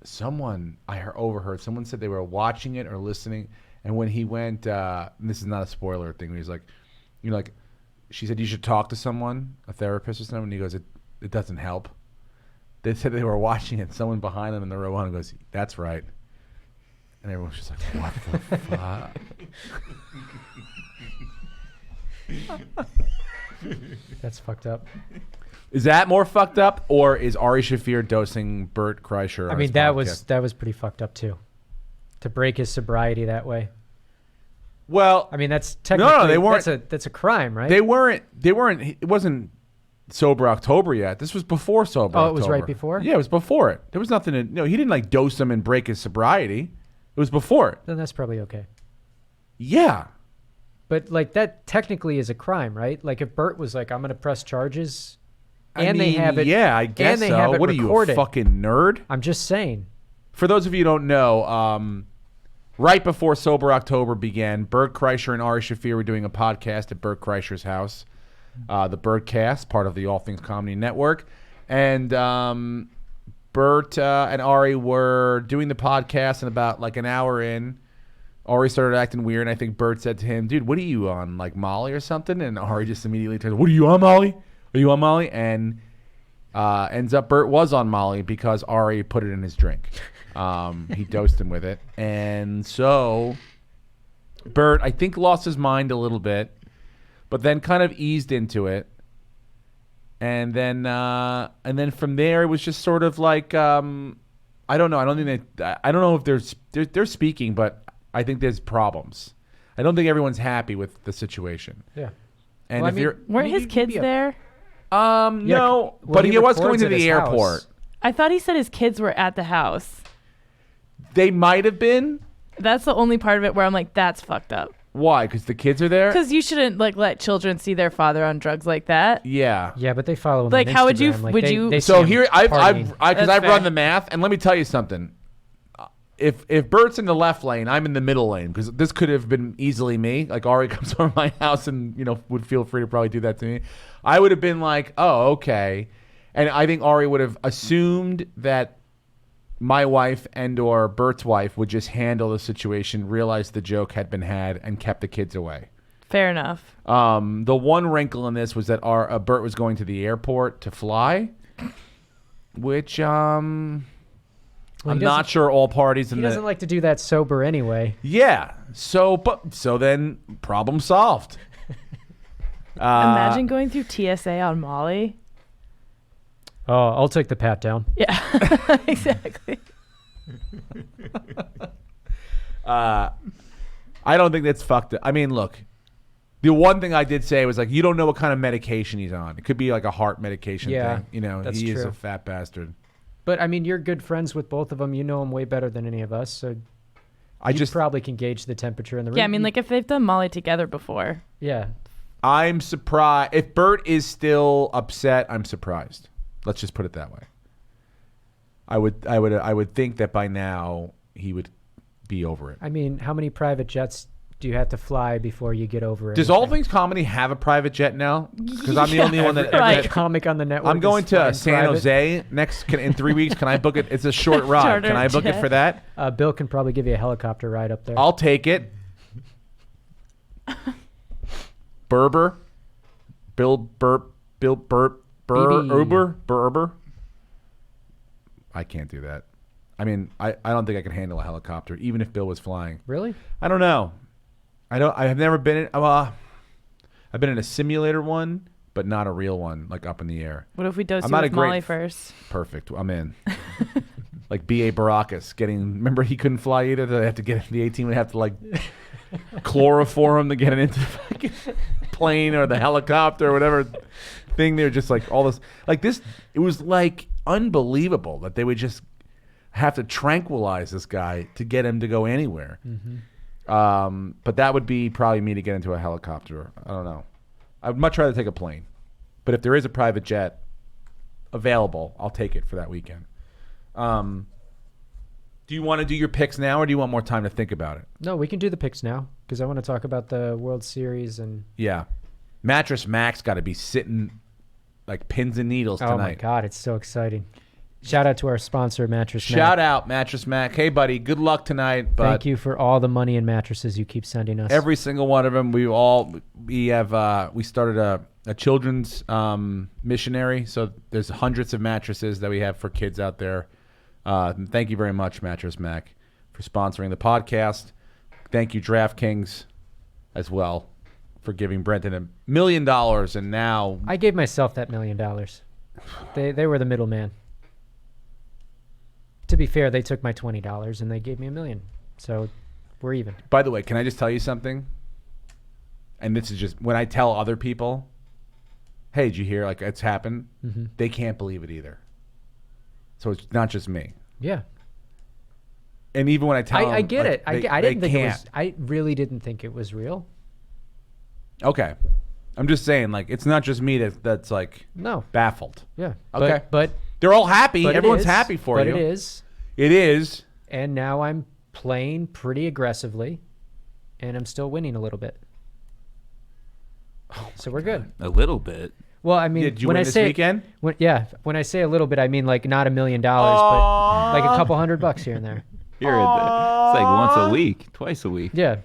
[SPEAKER 2] Someone overheard. Someone said they were watching it or listening, and when he went, and this is not a spoiler thing. He's like, she said you should talk to someone, a therapist or someone. And he goes, it doesn't help. They said they were watching it. Someone behind them in the row one goes, that's right. And everyone's just like, what the fuck?
[SPEAKER 3] That's fucked up.
[SPEAKER 2] Is that more fucked up, or is Ari Shaffir dosing Bert Kreischer?
[SPEAKER 3] I mean, that was pretty fucked up too. To break his sobriety that way.
[SPEAKER 2] Well,
[SPEAKER 3] I mean, that's technically
[SPEAKER 2] no, they weren't.
[SPEAKER 3] That's a crime, right?
[SPEAKER 2] They weren't. It wasn't Sober October yet. This was before Sober October.
[SPEAKER 3] Oh, it was right before?
[SPEAKER 2] Yeah, it was before it. There was nothing. He didn't like dose him and break his sobriety. It was before it.
[SPEAKER 3] Then that's probably okay.
[SPEAKER 2] Yeah.
[SPEAKER 3] But like that technically is a crime, right? Like if Bert was like, I'm going to press charges, and they have it.
[SPEAKER 2] Yeah, I guess
[SPEAKER 3] and they
[SPEAKER 2] so.
[SPEAKER 3] have it
[SPEAKER 2] What are you, a
[SPEAKER 3] recorded.
[SPEAKER 2] fucking nerd?
[SPEAKER 3] I'm just saying.
[SPEAKER 2] For those of you who don't know, right before Sober October began, Bert Kreischer and Ari Shaffir were doing a podcast at Bert Kreischer's house, the Bertcast, part of the All Things Comedy Network. And Bert and Ari were doing the podcast, and about like an hour in, Ari started acting weird, and I think Bert said to him, dude, what are you on, like Molly or something? And Ari just immediately turns, what are you on, Molly? Are you on Molly? And ends up Bert was on Molly because Ari put it in his drink. He dosed him with it. And so Bert, I think, lost his mind a little bit, but then kind of eased into it. And then from there, it was just sort of like, I don't know. I don't know if they're speaking, but I think there's problems. I don't think everyone's happy with the situation.
[SPEAKER 3] Yeah.
[SPEAKER 2] And
[SPEAKER 3] Well, I
[SPEAKER 2] if
[SPEAKER 3] mean,
[SPEAKER 2] you're,
[SPEAKER 5] Weren't his kids there?
[SPEAKER 2] no,
[SPEAKER 3] well,
[SPEAKER 2] but
[SPEAKER 3] he
[SPEAKER 2] he was going
[SPEAKER 3] records
[SPEAKER 2] to
[SPEAKER 3] at
[SPEAKER 2] the
[SPEAKER 3] his
[SPEAKER 2] airport.
[SPEAKER 3] house.
[SPEAKER 5] I thought he said his kids were at the house.
[SPEAKER 2] They might have been.
[SPEAKER 5] That's the only part of it where I'm like, that's fucked up.
[SPEAKER 2] Why? Because the kids are there?
[SPEAKER 5] Because you shouldn't like let children see their father on drugs like that.
[SPEAKER 2] Yeah.
[SPEAKER 3] Yeah, but they follow him.
[SPEAKER 5] Like,
[SPEAKER 3] on
[SPEAKER 5] how would you-
[SPEAKER 3] Instagram. Like,
[SPEAKER 5] would
[SPEAKER 3] they-
[SPEAKER 5] you-
[SPEAKER 3] they see
[SPEAKER 2] So
[SPEAKER 3] him
[SPEAKER 2] here,
[SPEAKER 3] partying.
[SPEAKER 2] because
[SPEAKER 5] That's
[SPEAKER 2] I've
[SPEAKER 5] fair.
[SPEAKER 2] run the math, and let me tell you something. If Bert's in the left lane, I'm in the middle lane, because this could have been easily me. Like Ari comes over my house and would feel free to probably do that to me. I would have been like, oh, okay, and I think Ari would have assumed that my wife and or Bert's wife would just handle the situation, realize the joke had been had, and kept the kids away.
[SPEAKER 5] Fair enough.
[SPEAKER 2] The one wrinkle in this was that Bert was going to the airport to fly, which I'm not sure all parties in
[SPEAKER 3] He
[SPEAKER 2] the
[SPEAKER 3] doesn't like to do that sober anyway.
[SPEAKER 2] yeah. So then problem solved.
[SPEAKER 5] Imagine going through TSA on Molly.
[SPEAKER 3] Oh, I'll take the pat down.
[SPEAKER 5] Yeah, exactly.
[SPEAKER 2] I don't think that's fucked up. I mean, look, the one thing I did say was like, you don't know what kind of medication he's on. It could be like a heart medication
[SPEAKER 3] Yeah,
[SPEAKER 2] thing.
[SPEAKER 3] that's
[SPEAKER 2] he is
[SPEAKER 3] true.
[SPEAKER 2] a fat bastard.
[SPEAKER 3] But I mean, you're good friends with both of them. You know them way better than any of us, so you probably can gauge the temperature in the room.
[SPEAKER 5] Yeah, I mean, like if they've done Molly together before.
[SPEAKER 3] Yeah.
[SPEAKER 2] I'm surprised. If Bert is still upset, I'm surprised. Let's just put it that way. I would think that by now he would be over it.
[SPEAKER 3] I mean, how many private jets do you have to fly before you get over it?
[SPEAKER 2] Does All Things Comedy have a private jet now? Because I'm the only one that.
[SPEAKER 5] Right.
[SPEAKER 3] Every comic on the network.
[SPEAKER 2] I'm going
[SPEAKER 3] is
[SPEAKER 2] to
[SPEAKER 3] flying
[SPEAKER 2] San
[SPEAKER 3] private.
[SPEAKER 2] Jose in 3 weeks. Can I book it? It's a short ride.
[SPEAKER 5] Charter
[SPEAKER 2] Can I book it
[SPEAKER 5] jet.
[SPEAKER 2] for that?
[SPEAKER 3] Bill can probably give you a helicopter ride up there.
[SPEAKER 2] I'll take it. Berber. Bill
[SPEAKER 3] BB.
[SPEAKER 2] Berber. I can't do that. I mean, I don't think I could handle a helicopter, even if Bill was flying.
[SPEAKER 3] Really?
[SPEAKER 2] I don't know. I have never been in. I've been in a simulator one, but not a real one, like up in the air.
[SPEAKER 5] What if we dose
[SPEAKER 2] I'm
[SPEAKER 5] you
[SPEAKER 2] not a
[SPEAKER 5] with
[SPEAKER 2] great
[SPEAKER 5] Molly first?
[SPEAKER 2] Perfect. I'm in. Like B.A. Baracus remember he couldn't fly either. They have to get the 18 would have to like chloroform him to get it into the fucking plane or the helicopter or whatever thing. They're just like all this, like this. It was like unbelievable that they would just have to tranquilize this guy to get him to go anywhere.
[SPEAKER 3] Mm-hmm.
[SPEAKER 2] But that would be probably me to get into a helicopter. I don't know. I'd much rather take a plane. But if there is a private jet available, I'll take it for that weekend. Do you want to do your picks now, or do you want more time to think about it?
[SPEAKER 3] No, we can do the picks now because I want to talk about the World Series and.
[SPEAKER 2] Yeah, Mattress Mac's got to be sitting like pins and needles tonight.
[SPEAKER 3] Oh my God, it's so exciting! Shout out to our sponsor, Mattress Mac.
[SPEAKER 2] Shout out Mattress Mac. Hey, buddy, good luck tonight. But
[SPEAKER 3] thank you for all the money and mattresses you keep sending us.
[SPEAKER 2] every single one of them. We started a children's missionary, so there's hundreds of mattresses that we have for kids out there. Thank you very much, Mattress Mac, for sponsoring the podcast. Thank you, DraftKings, as well, for giving Brenton $1 million. And now
[SPEAKER 3] I gave myself that $1 million. They were the middleman. To be fair, they took my $20 and they gave me $1 million. So we're even.
[SPEAKER 2] By the way, can I just tell you something? And this is just when I tell other people, hey, did you hear? Like, it's happened.
[SPEAKER 3] Mm-hmm.
[SPEAKER 2] They can't believe it either. So it's not just me.
[SPEAKER 3] Yeah.
[SPEAKER 2] And even when I tell them,
[SPEAKER 3] I get it. I didn't think
[SPEAKER 2] can't.
[SPEAKER 3] it was. I really didn't think it was real.
[SPEAKER 2] Okay. I'm just saying, like, it's not just me that's like
[SPEAKER 3] No.
[SPEAKER 2] baffled.
[SPEAKER 3] Yeah.
[SPEAKER 2] Okay.
[SPEAKER 3] But
[SPEAKER 2] They're all happy.
[SPEAKER 3] it
[SPEAKER 2] Everyone's
[SPEAKER 3] is.
[SPEAKER 2] happy for you.
[SPEAKER 3] But it is.
[SPEAKER 2] It is.
[SPEAKER 3] And now I'm playing pretty aggressively, and I'm still winning a little bit. So we're good.
[SPEAKER 4] A little bit.
[SPEAKER 3] Well, I mean,
[SPEAKER 2] Did you
[SPEAKER 3] when
[SPEAKER 2] win
[SPEAKER 3] I
[SPEAKER 2] this
[SPEAKER 3] say
[SPEAKER 2] weekend?
[SPEAKER 3] when I say a little bit, I mean like not $1 million, but like a couple $100 here and there.
[SPEAKER 4] It's like once a week, twice a week.
[SPEAKER 3] Yeah.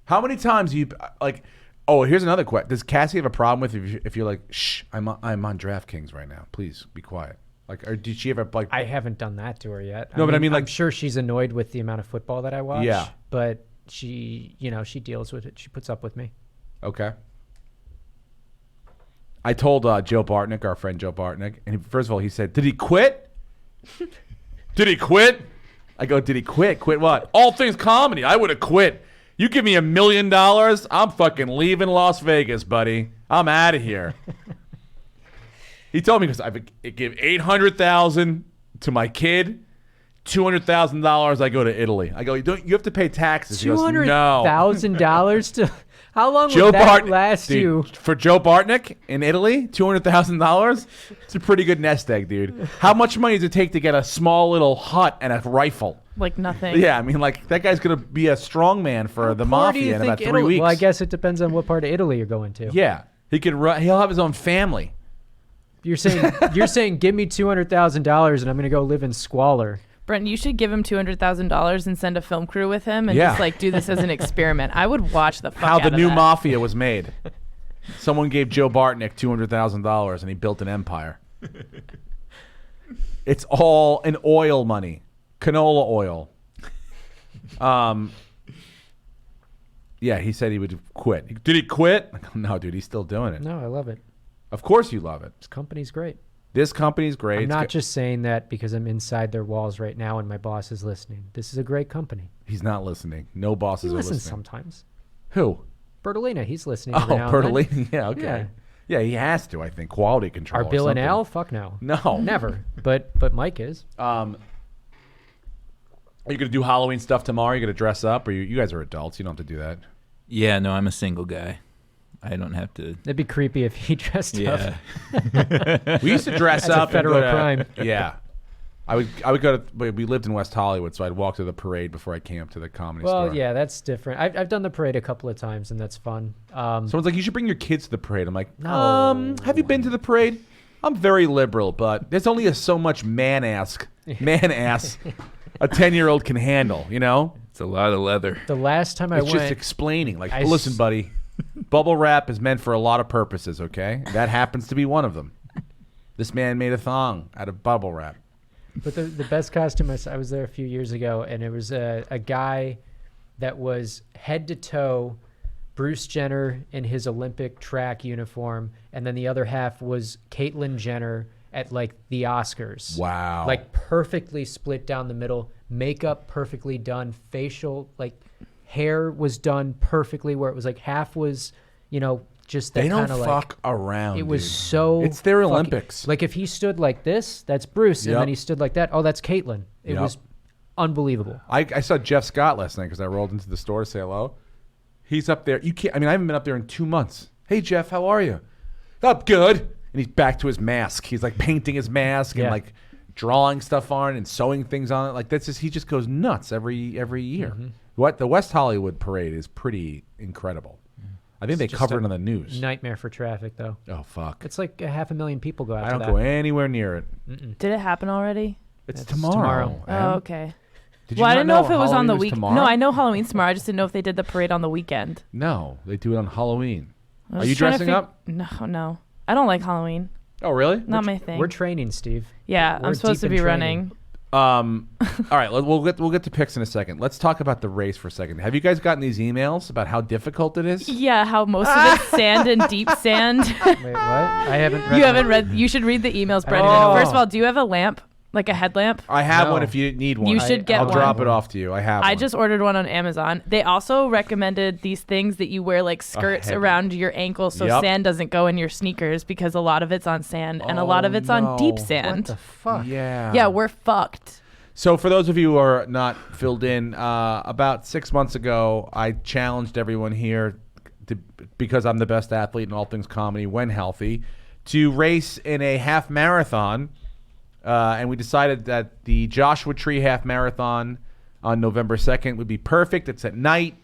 [SPEAKER 2] How many times you like? Oh, here's another question. Does Cassie have a problem with if you're like, shh, I'm on DraftKings right now. Please be quiet. Like, or did she ever like?
[SPEAKER 3] I haven't done that to her yet.
[SPEAKER 2] No, but I mean, like-
[SPEAKER 3] I'm sure she's annoyed with the amount of football that I watch.
[SPEAKER 2] Yeah.
[SPEAKER 3] But she deals with it. She puts up with me.
[SPEAKER 2] Okay. I told Joe Bartnick, our friend Joe Bartnick, and first of all, he said, "Did he quit? Did he quit?" I go, "Did he quit? Quit what? All things comedy. I would have quit. You give me $1 million, I'm fucking leaving Las Vegas, buddy. I'm out of here." He told me because I give $800,000 to my kid, $200,000 I go to Italy. I go, you have to pay taxes. He goes, no.
[SPEAKER 3] $200,000 to how long
[SPEAKER 2] Joe
[SPEAKER 3] would that
[SPEAKER 2] Bartnick
[SPEAKER 3] last
[SPEAKER 2] dude,
[SPEAKER 3] you?
[SPEAKER 2] For Joe Bartnick in Italy, $200,000. It's a pretty good nest egg, dude. How much money does it take to get a small little hut and a rifle?
[SPEAKER 5] Like nothing.
[SPEAKER 2] Yeah, I mean, like that guy's gonna be a strongman for the mafia in about 3 weeks.
[SPEAKER 3] Well, I guess it depends on what part of Italy you're going to.
[SPEAKER 2] Yeah, he could. He'll have his own family.
[SPEAKER 3] You're saying give me $200,000 and I'm going to go live in squalor.
[SPEAKER 5] Brenton, you should give him $200,000 and send a film crew with him and
[SPEAKER 2] Yeah.
[SPEAKER 5] just like do this as an experiment. I would watch the fuck
[SPEAKER 2] How
[SPEAKER 5] out
[SPEAKER 2] the
[SPEAKER 5] of
[SPEAKER 2] new
[SPEAKER 5] that.
[SPEAKER 2] mafia was made. Someone gave Joe Bartnick $200,000 and he built an empire. It's all in oil money, canola oil. Yeah, he said he would quit. Did he quit? No, dude, he's still doing it.
[SPEAKER 3] No, I love it.
[SPEAKER 2] Of course you love it.
[SPEAKER 3] This company's great.
[SPEAKER 2] This company's great.
[SPEAKER 3] I'm
[SPEAKER 2] It's
[SPEAKER 3] not just saying that because I'm inside their walls right now and my boss is listening. This is a great company.
[SPEAKER 2] He's not listening. No bosses
[SPEAKER 3] He
[SPEAKER 2] are
[SPEAKER 3] listens
[SPEAKER 2] listening.
[SPEAKER 3] sometimes.
[SPEAKER 2] Who?
[SPEAKER 3] Bertolina, he's listening.
[SPEAKER 2] Oh,
[SPEAKER 3] every now and then.
[SPEAKER 2] Bertolini. Yeah, okay.
[SPEAKER 3] Yeah.
[SPEAKER 2] Yeah, he has to, I think. Quality control.
[SPEAKER 3] Are
[SPEAKER 2] or
[SPEAKER 3] Bill and
[SPEAKER 2] something.
[SPEAKER 3] Al? Fuck no.
[SPEAKER 2] No.
[SPEAKER 3] Never. But Mike is.
[SPEAKER 2] Are you going to do Halloween stuff tomorrow? Are you going to dress up? Or you guys are adults. You don't have to do that.
[SPEAKER 4] Yeah, no, I'm a single guy. I don't have to.
[SPEAKER 3] It'd be creepy if he dressed up.
[SPEAKER 4] Yeah.
[SPEAKER 2] We used to dress
[SPEAKER 3] That's a
[SPEAKER 2] up.
[SPEAKER 3] federal
[SPEAKER 2] and go to,
[SPEAKER 3] crime.
[SPEAKER 2] Yeah. I would go to, we lived in West Hollywood, so I'd walk to the parade before I came up to the comedy store.
[SPEAKER 3] Well, yeah, that's different. I've done the parade a couple of times, and that's fun.
[SPEAKER 2] Someone's like, you should bring your kids to the parade. I'm like,
[SPEAKER 3] No.
[SPEAKER 2] have you been to the parade? I'm very liberal, but there's only so much man ass a 10-year-old can handle, you know?
[SPEAKER 4] It's a lot of leather.
[SPEAKER 3] The last time I
[SPEAKER 2] It's
[SPEAKER 3] went,
[SPEAKER 2] just explaining. Like,
[SPEAKER 3] I
[SPEAKER 2] listen,
[SPEAKER 3] s-
[SPEAKER 2] buddy, bubble wrap is meant for a lot of purposes, okay? That happens to be one of them. This man made a thong out of bubble wrap.
[SPEAKER 3] but the best costume I was there a few years ago, and it was a guy that was head to toe Bruce Jenner in his Olympic track uniform, and then the other half was Caitlyn Jenner at like the Oscars.
[SPEAKER 2] Wow.
[SPEAKER 3] Like perfectly split down the middle, makeup perfectly done, facial, like hair was done perfectly where it was like half was, just that
[SPEAKER 2] They don't
[SPEAKER 3] kind of like.
[SPEAKER 2] fuck around.
[SPEAKER 3] It was
[SPEAKER 2] dude.
[SPEAKER 3] so.
[SPEAKER 2] It's their
[SPEAKER 3] fucking-
[SPEAKER 2] Olympics.
[SPEAKER 3] Like if he stood like this, that's Bruce, and
[SPEAKER 2] Yep.
[SPEAKER 3] then he stood like that. Oh, that's Caitlyn. It
[SPEAKER 2] Yep.
[SPEAKER 3] was unbelievable.
[SPEAKER 2] I saw Jeff Scott last night because I rolled into the store to say hello. He's up there. You can't. I mean, I haven't been up there in 2 months. Hey, Jeff, how are you? Up good. And he's back to his mask. He's like painting his mask and like drawing stuff on it and sewing things on it. Like that's just he just goes nuts every year.
[SPEAKER 3] Mm-hmm.
[SPEAKER 2] What the West Hollywood parade is pretty incredible. I think they covered it on the news.
[SPEAKER 3] Nightmare for traffic, though.
[SPEAKER 2] Oh fuck!
[SPEAKER 3] It's like 500,000 people go out.
[SPEAKER 2] I
[SPEAKER 3] to
[SPEAKER 2] don't
[SPEAKER 3] that.
[SPEAKER 2] go anywhere near it.
[SPEAKER 5] Did it happen already?
[SPEAKER 2] It's
[SPEAKER 3] It's
[SPEAKER 2] tomorrow.
[SPEAKER 3] tomorrow.
[SPEAKER 2] Em.
[SPEAKER 5] Oh, okay.
[SPEAKER 2] Did you
[SPEAKER 5] Well, I
[SPEAKER 2] not
[SPEAKER 5] didn't know if it was on
[SPEAKER 2] Halloween
[SPEAKER 5] the week.
[SPEAKER 2] tomorrow?
[SPEAKER 5] No, I know Halloween's tomorrow. I just didn't know if they did the parade on the weekend.
[SPEAKER 2] No, they do it on Halloween.
[SPEAKER 5] I
[SPEAKER 2] Are
[SPEAKER 5] was
[SPEAKER 2] you
[SPEAKER 5] trying to
[SPEAKER 2] dressing up?
[SPEAKER 5] No. I don't like Halloween.
[SPEAKER 2] Oh, really?
[SPEAKER 5] Not my thing.
[SPEAKER 3] We're training, Steve.
[SPEAKER 5] Yeah,
[SPEAKER 3] we're
[SPEAKER 5] I'm supposed to
[SPEAKER 3] deep
[SPEAKER 5] be
[SPEAKER 3] in training.
[SPEAKER 5] running.
[SPEAKER 2] All right, we'll get to picks in a second. Let's talk about the race for a second. Have you guys gotten these emails about how difficult it is?
[SPEAKER 5] Yeah, how most of it's sand and deep sand.
[SPEAKER 3] Wait, what? I haven't read
[SPEAKER 5] You
[SPEAKER 3] them.
[SPEAKER 5] haven't read. You should read the emails, Brendan.
[SPEAKER 2] Oh.
[SPEAKER 5] First of all, do you have a lamp, like a headlamp?
[SPEAKER 2] I have
[SPEAKER 3] No.
[SPEAKER 2] one if you need one.
[SPEAKER 5] You should get
[SPEAKER 2] I'll
[SPEAKER 5] one.
[SPEAKER 2] drop it off to you. I have
[SPEAKER 5] I
[SPEAKER 2] one.
[SPEAKER 5] just ordered one on Amazon. They also recommended these things that you wear like skirts
[SPEAKER 2] heavy.
[SPEAKER 5] around your ankles so
[SPEAKER 2] Yep.
[SPEAKER 5] sand doesn't go in your sneakers because a lot of it's on sand and a lot of it's on deep sand.
[SPEAKER 3] What the fuck?
[SPEAKER 2] Yeah.
[SPEAKER 5] Yeah, we're fucked.
[SPEAKER 2] So for those of you who are not filled in, about 6 months ago, I challenged everyone here, because I'm the best athlete in all things comedy when healthy, to race in a half marathon. And we decided that the Joshua Tree half marathon on November 2nd would be perfect. It's at night.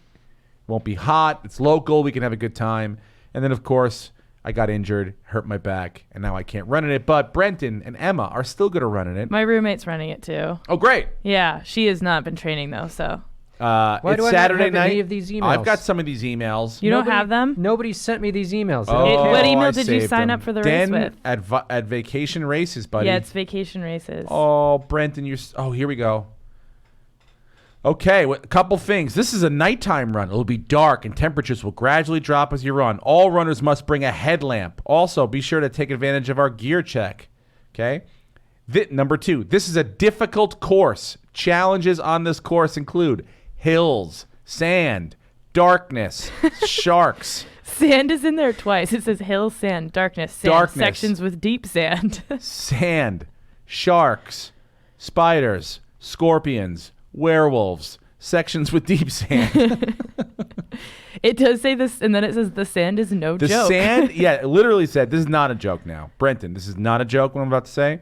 [SPEAKER 2] Won't be hot. It's local. We can have a good time. And then, of course, I got injured, hurt my back, and now I can't run in it. But Brenton and Emma are still going to run in it.
[SPEAKER 5] My roommate's running it too.
[SPEAKER 2] Oh, great.
[SPEAKER 5] Yeah, she has not been training though, so.
[SPEAKER 3] Why
[SPEAKER 2] It's
[SPEAKER 3] do I not
[SPEAKER 2] Saturday
[SPEAKER 3] have
[SPEAKER 2] night.
[SPEAKER 3] any of these emails?
[SPEAKER 2] I've got some of these emails.
[SPEAKER 5] You don't have them?
[SPEAKER 3] Nobody sent me these emails.
[SPEAKER 2] Oh,
[SPEAKER 5] What email
[SPEAKER 2] I
[SPEAKER 5] did you
[SPEAKER 2] saved
[SPEAKER 5] sign
[SPEAKER 2] them.
[SPEAKER 5] up for the race
[SPEAKER 2] Den
[SPEAKER 5] with?
[SPEAKER 2] at Vacation Races, buddy.
[SPEAKER 5] Yeah, it's vacation races.
[SPEAKER 2] Oh, Brenton, here we go. Okay, a couple things. This is a nighttime run. It'll be dark and temperatures will gradually drop as you run. All runners must bring a headlamp. Also, be sure to take advantage of our gear check. Okay? Number 2, this is a difficult course. Challenges on this course include hills, sand, darkness, sharks,
[SPEAKER 5] Sand is in there twice. It says hill, sand, darkness, sand,
[SPEAKER 2] Darkness.
[SPEAKER 5] sections with deep sand.
[SPEAKER 2] sand, sharks, spiders, scorpions, werewolves, sections with deep sand.
[SPEAKER 5] It does say this, and then it says the sand is no
[SPEAKER 2] The
[SPEAKER 5] joke.
[SPEAKER 2] sand, yeah, it literally said, this is not a joke now. Brenton, this is not a joke what I'm about to say.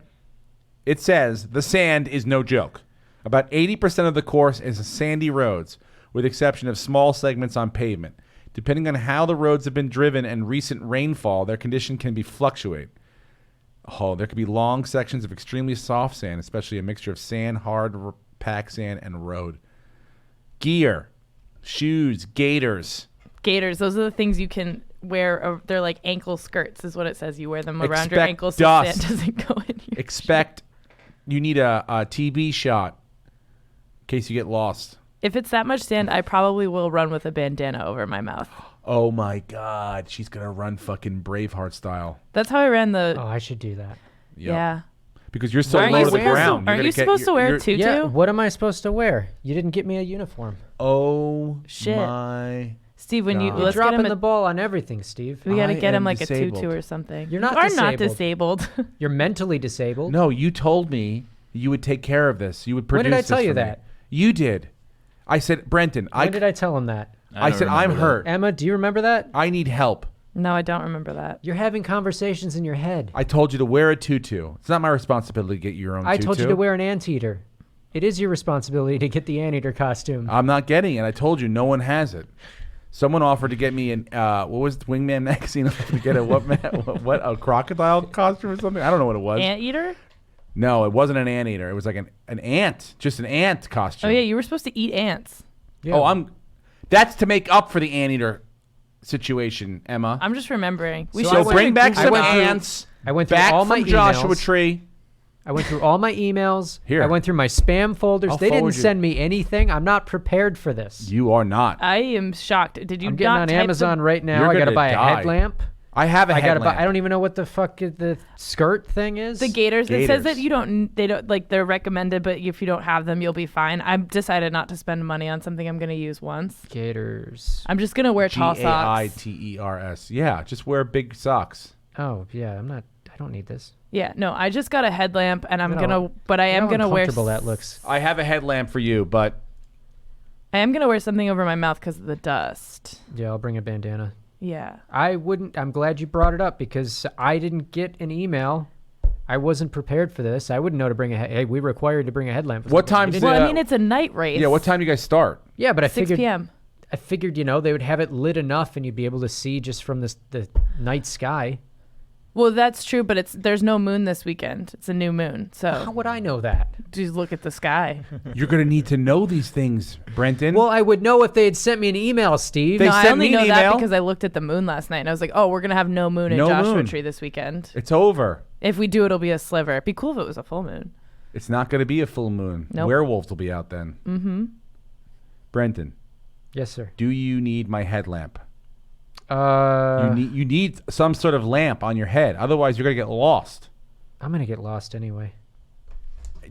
[SPEAKER 2] It says the sand is no joke. About 80% of the course is sandy roads, with exception of small segments on pavement. Depending on how the roads have been driven and recent rainfall, their condition can be fluctuate. Oh, there could be long sections of extremely soft sand, especially a mixture of sand, hard packed sand, and road. Gear, shoes, gaiters.
[SPEAKER 5] Gaiters, those are the things you can wear. They're like ankle skirts, is what it says. You wear them around your
[SPEAKER 2] Expect
[SPEAKER 5] ankles
[SPEAKER 2] dust.
[SPEAKER 5] so sand doesn't go in your
[SPEAKER 2] Expect you need a TB shot in case you get lost.
[SPEAKER 5] If it's that much sand, I probably will run with a bandana over my mouth.
[SPEAKER 2] Oh my God, she's gonna run fucking Braveheart style.
[SPEAKER 5] That's how I ran the.
[SPEAKER 3] Oh, I should do that.
[SPEAKER 2] Yep.
[SPEAKER 5] Yeah.
[SPEAKER 2] Because you're so
[SPEAKER 3] Why are
[SPEAKER 2] low
[SPEAKER 3] you
[SPEAKER 2] to the
[SPEAKER 3] supposed to-
[SPEAKER 2] ground.
[SPEAKER 5] Aren't you supposed to wear a tutu?
[SPEAKER 3] Yeah, what am I supposed to wear? You didn't get me a uniform.
[SPEAKER 2] Oh
[SPEAKER 5] Shit.
[SPEAKER 2] my!
[SPEAKER 5] Steve, when you
[SPEAKER 2] God.
[SPEAKER 3] You're
[SPEAKER 5] let's get
[SPEAKER 3] dropping
[SPEAKER 5] him
[SPEAKER 3] the ball on everything, Steve.
[SPEAKER 5] we gotta
[SPEAKER 2] I
[SPEAKER 5] get him
[SPEAKER 2] am
[SPEAKER 5] like a
[SPEAKER 2] disabled.
[SPEAKER 5] tutu or something.
[SPEAKER 3] You're not
[SPEAKER 5] you are not
[SPEAKER 3] disabled.
[SPEAKER 5] disabled.
[SPEAKER 3] You're mentally disabled.
[SPEAKER 2] No, you told me you would take care of this. You would produce.
[SPEAKER 3] When did I
[SPEAKER 2] this
[SPEAKER 3] tell you
[SPEAKER 2] for me.
[SPEAKER 3] that?
[SPEAKER 2] You did. I said, Brenton.
[SPEAKER 3] When did I tell him that?
[SPEAKER 2] I
[SPEAKER 4] don't
[SPEAKER 2] said I'm
[SPEAKER 4] remember that.
[SPEAKER 2] hurt.
[SPEAKER 3] Emma, do you remember that?
[SPEAKER 2] I need help.
[SPEAKER 5] No, I don't remember that.
[SPEAKER 3] You're having conversations in your head.
[SPEAKER 2] I told you to wear a tutu. It's not my responsibility to get you your own
[SPEAKER 3] I
[SPEAKER 2] tutu.
[SPEAKER 3] told you to wear an anteater. It is your responsibility to get the anteater costume.
[SPEAKER 2] I'm not getting it. I told you no one has it. Someone offered to get me an what was the Wingman magazine to get a what a crocodile costume or something. I don't know what it was.
[SPEAKER 5] Anteater?
[SPEAKER 2] No, it wasn't an anteater. It was like an ant, just an ant costume.
[SPEAKER 5] Oh yeah, you were supposed to eat ants.
[SPEAKER 3] Yeah.
[SPEAKER 2] Oh, that's to make up for the anteater situation, Emma.
[SPEAKER 5] I'm just remembering. We
[SPEAKER 3] So
[SPEAKER 5] should
[SPEAKER 3] I went-
[SPEAKER 2] bring back
[SPEAKER 3] I
[SPEAKER 2] some
[SPEAKER 3] went through-
[SPEAKER 2] ants.
[SPEAKER 3] I went through
[SPEAKER 2] back
[SPEAKER 3] all my
[SPEAKER 2] from Joshua
[SPEAKER 3] emails.
[SPEAKER 2] Tree.
[SPEAKER 3] I went through all my emails.
[SPEAKER 2] Here.
[SPEAKER 3] I went through my spam folders.
[SPEAKER 2] I'll
[SPEAKER 3] They didn't
[SPEAKER 2] forward you.
[SPEAKER 3] send me anything. I'm not prepared for this.
[SPEAKER 2] You are not.
[SPEAKER 5] I am shocked. Did you
[SPEAKER 3] I'm getting
[SPEAKER 5] not
[SPEAKER 3] on
[SPEAKER 5] type
[SPEAKER 3] Amazon
[SPEAKER 5] the-
[SPEAKER 3] right now.
[SPEAKER 2] You're
[SPEAKER 3] I gotta
[SPEAKER 2] gonna
[SPEAKER 3] buy
[SPEAKER 2] die.
[SPEAKER 3] a headlamp.
[SPEAKER 2] I have a
[SPEAKER 3] I gotta
[SPEAKER 2] headlamp.
[SPEAKER 3] buy. I don't even know what the fuck the skirt thing is.
[SPEAKER 5] The gaiters. It says that
[SPEAKER 2] Gaiters.
[SPEAKER 5] you don't. They don't like. They're recommended, but if you don't have them, you'll be fine. I've decided not to spend money on something I'm going to use once.
[SPEAKER 3] Gaiters.
[SPEAKER 5] I'm just going to wear tall socks.
[SPEAKER 2] Gaiters. Yeah, just wear big socks.
[SPEAKER 3] Oh yeah, I'm not. I don't need this.
[SPEAKER 5] Yeah, no, I just got a headlamp, and I'm
[SPEAKER 3] You know-
[SPEAKER 5] gonna, but I am gonna wear.
[SPEAKER 3] Uncomfortable that looks.
[SPEAKER 2] I have a headlamp for you, but
[SPEAKER 5] I am gonna wear something over my mouth because of the dust.
[SPEAKER 3] Yeah, I'll bring a bandana.
[SPEAKER 5] Yeah.
[SPEAKER 3] I wouldn't. I'm glad you brought it up because I didn't get an email. I wasn't prepared for this. I wouldn't know to bring a. Hey, we required to bring a headlamp.
[SPEAKER 2] What time's
[SPEAKER 3] time?
[SPEAKER 2] the-
[SPEAKER 5] Well, I mean, it's a night race.
[SPEAKER 2] yeah, what time do you guys start?
[SPEAKER 3] Yeah, but I
[SPEAKER 5] 6
[SPEAKER 3] figured.
[SPEAKER 5] p.m.
[SPEAKER 3] I figured, they would have it lit enough, and you'd be able to see just from the night sky.
[SPEAKER 5] Well, that's true, but there's no moon this weekend. It's a new moon,
[SPEAKER 3] How
[SPEAKER 5] so
[SPEAKER 3] would I know that?
[SPEAKER 5] just look at the sky.
[SPEAKER 2] You're gonna need to know these things, Brenton.
[SPEAKER 3] Well, I would know if they had sent me an email, Steve.
[SPEAKER 2] They
[SPEAKER 5] No, I
[SPEAKER 2] sent
[SPEAKER 5] only
[SPEAKER 2] me an
[SPEAKER 5] know that
[SPEAKER 2] email.
[SPEAKER 5] because I looked at the moon last night and I was like, oh, we're gonna have no moon in
[SPEAKER 2] No
[SPEAKER 5] Joshua
[SPEAKER 2] moon.
[SPEAKER 5] Tree this weekend.
[SPEAKER 2] It's over.
[SPEAKER 5] If we do, it'll be a sliver. It'd be cool if it was a full moon.
[SPEAKER 2] It's not gonna be a full moon.
[SPEAKER 5] Nope.
[SPEAKER 2] Werewolves will be out then.
[SPEAKER 5] Mm-hmm.
[SPEAKER 2] Brenton,
[SPEAKER 3] Yes, sir.
[SPEAKER 2] do you need my headlamp? You need some sort of lamp on your head. Otherwise, you're gonna get lost.
[SPEAKER 3] I'm gonna get lost anyway.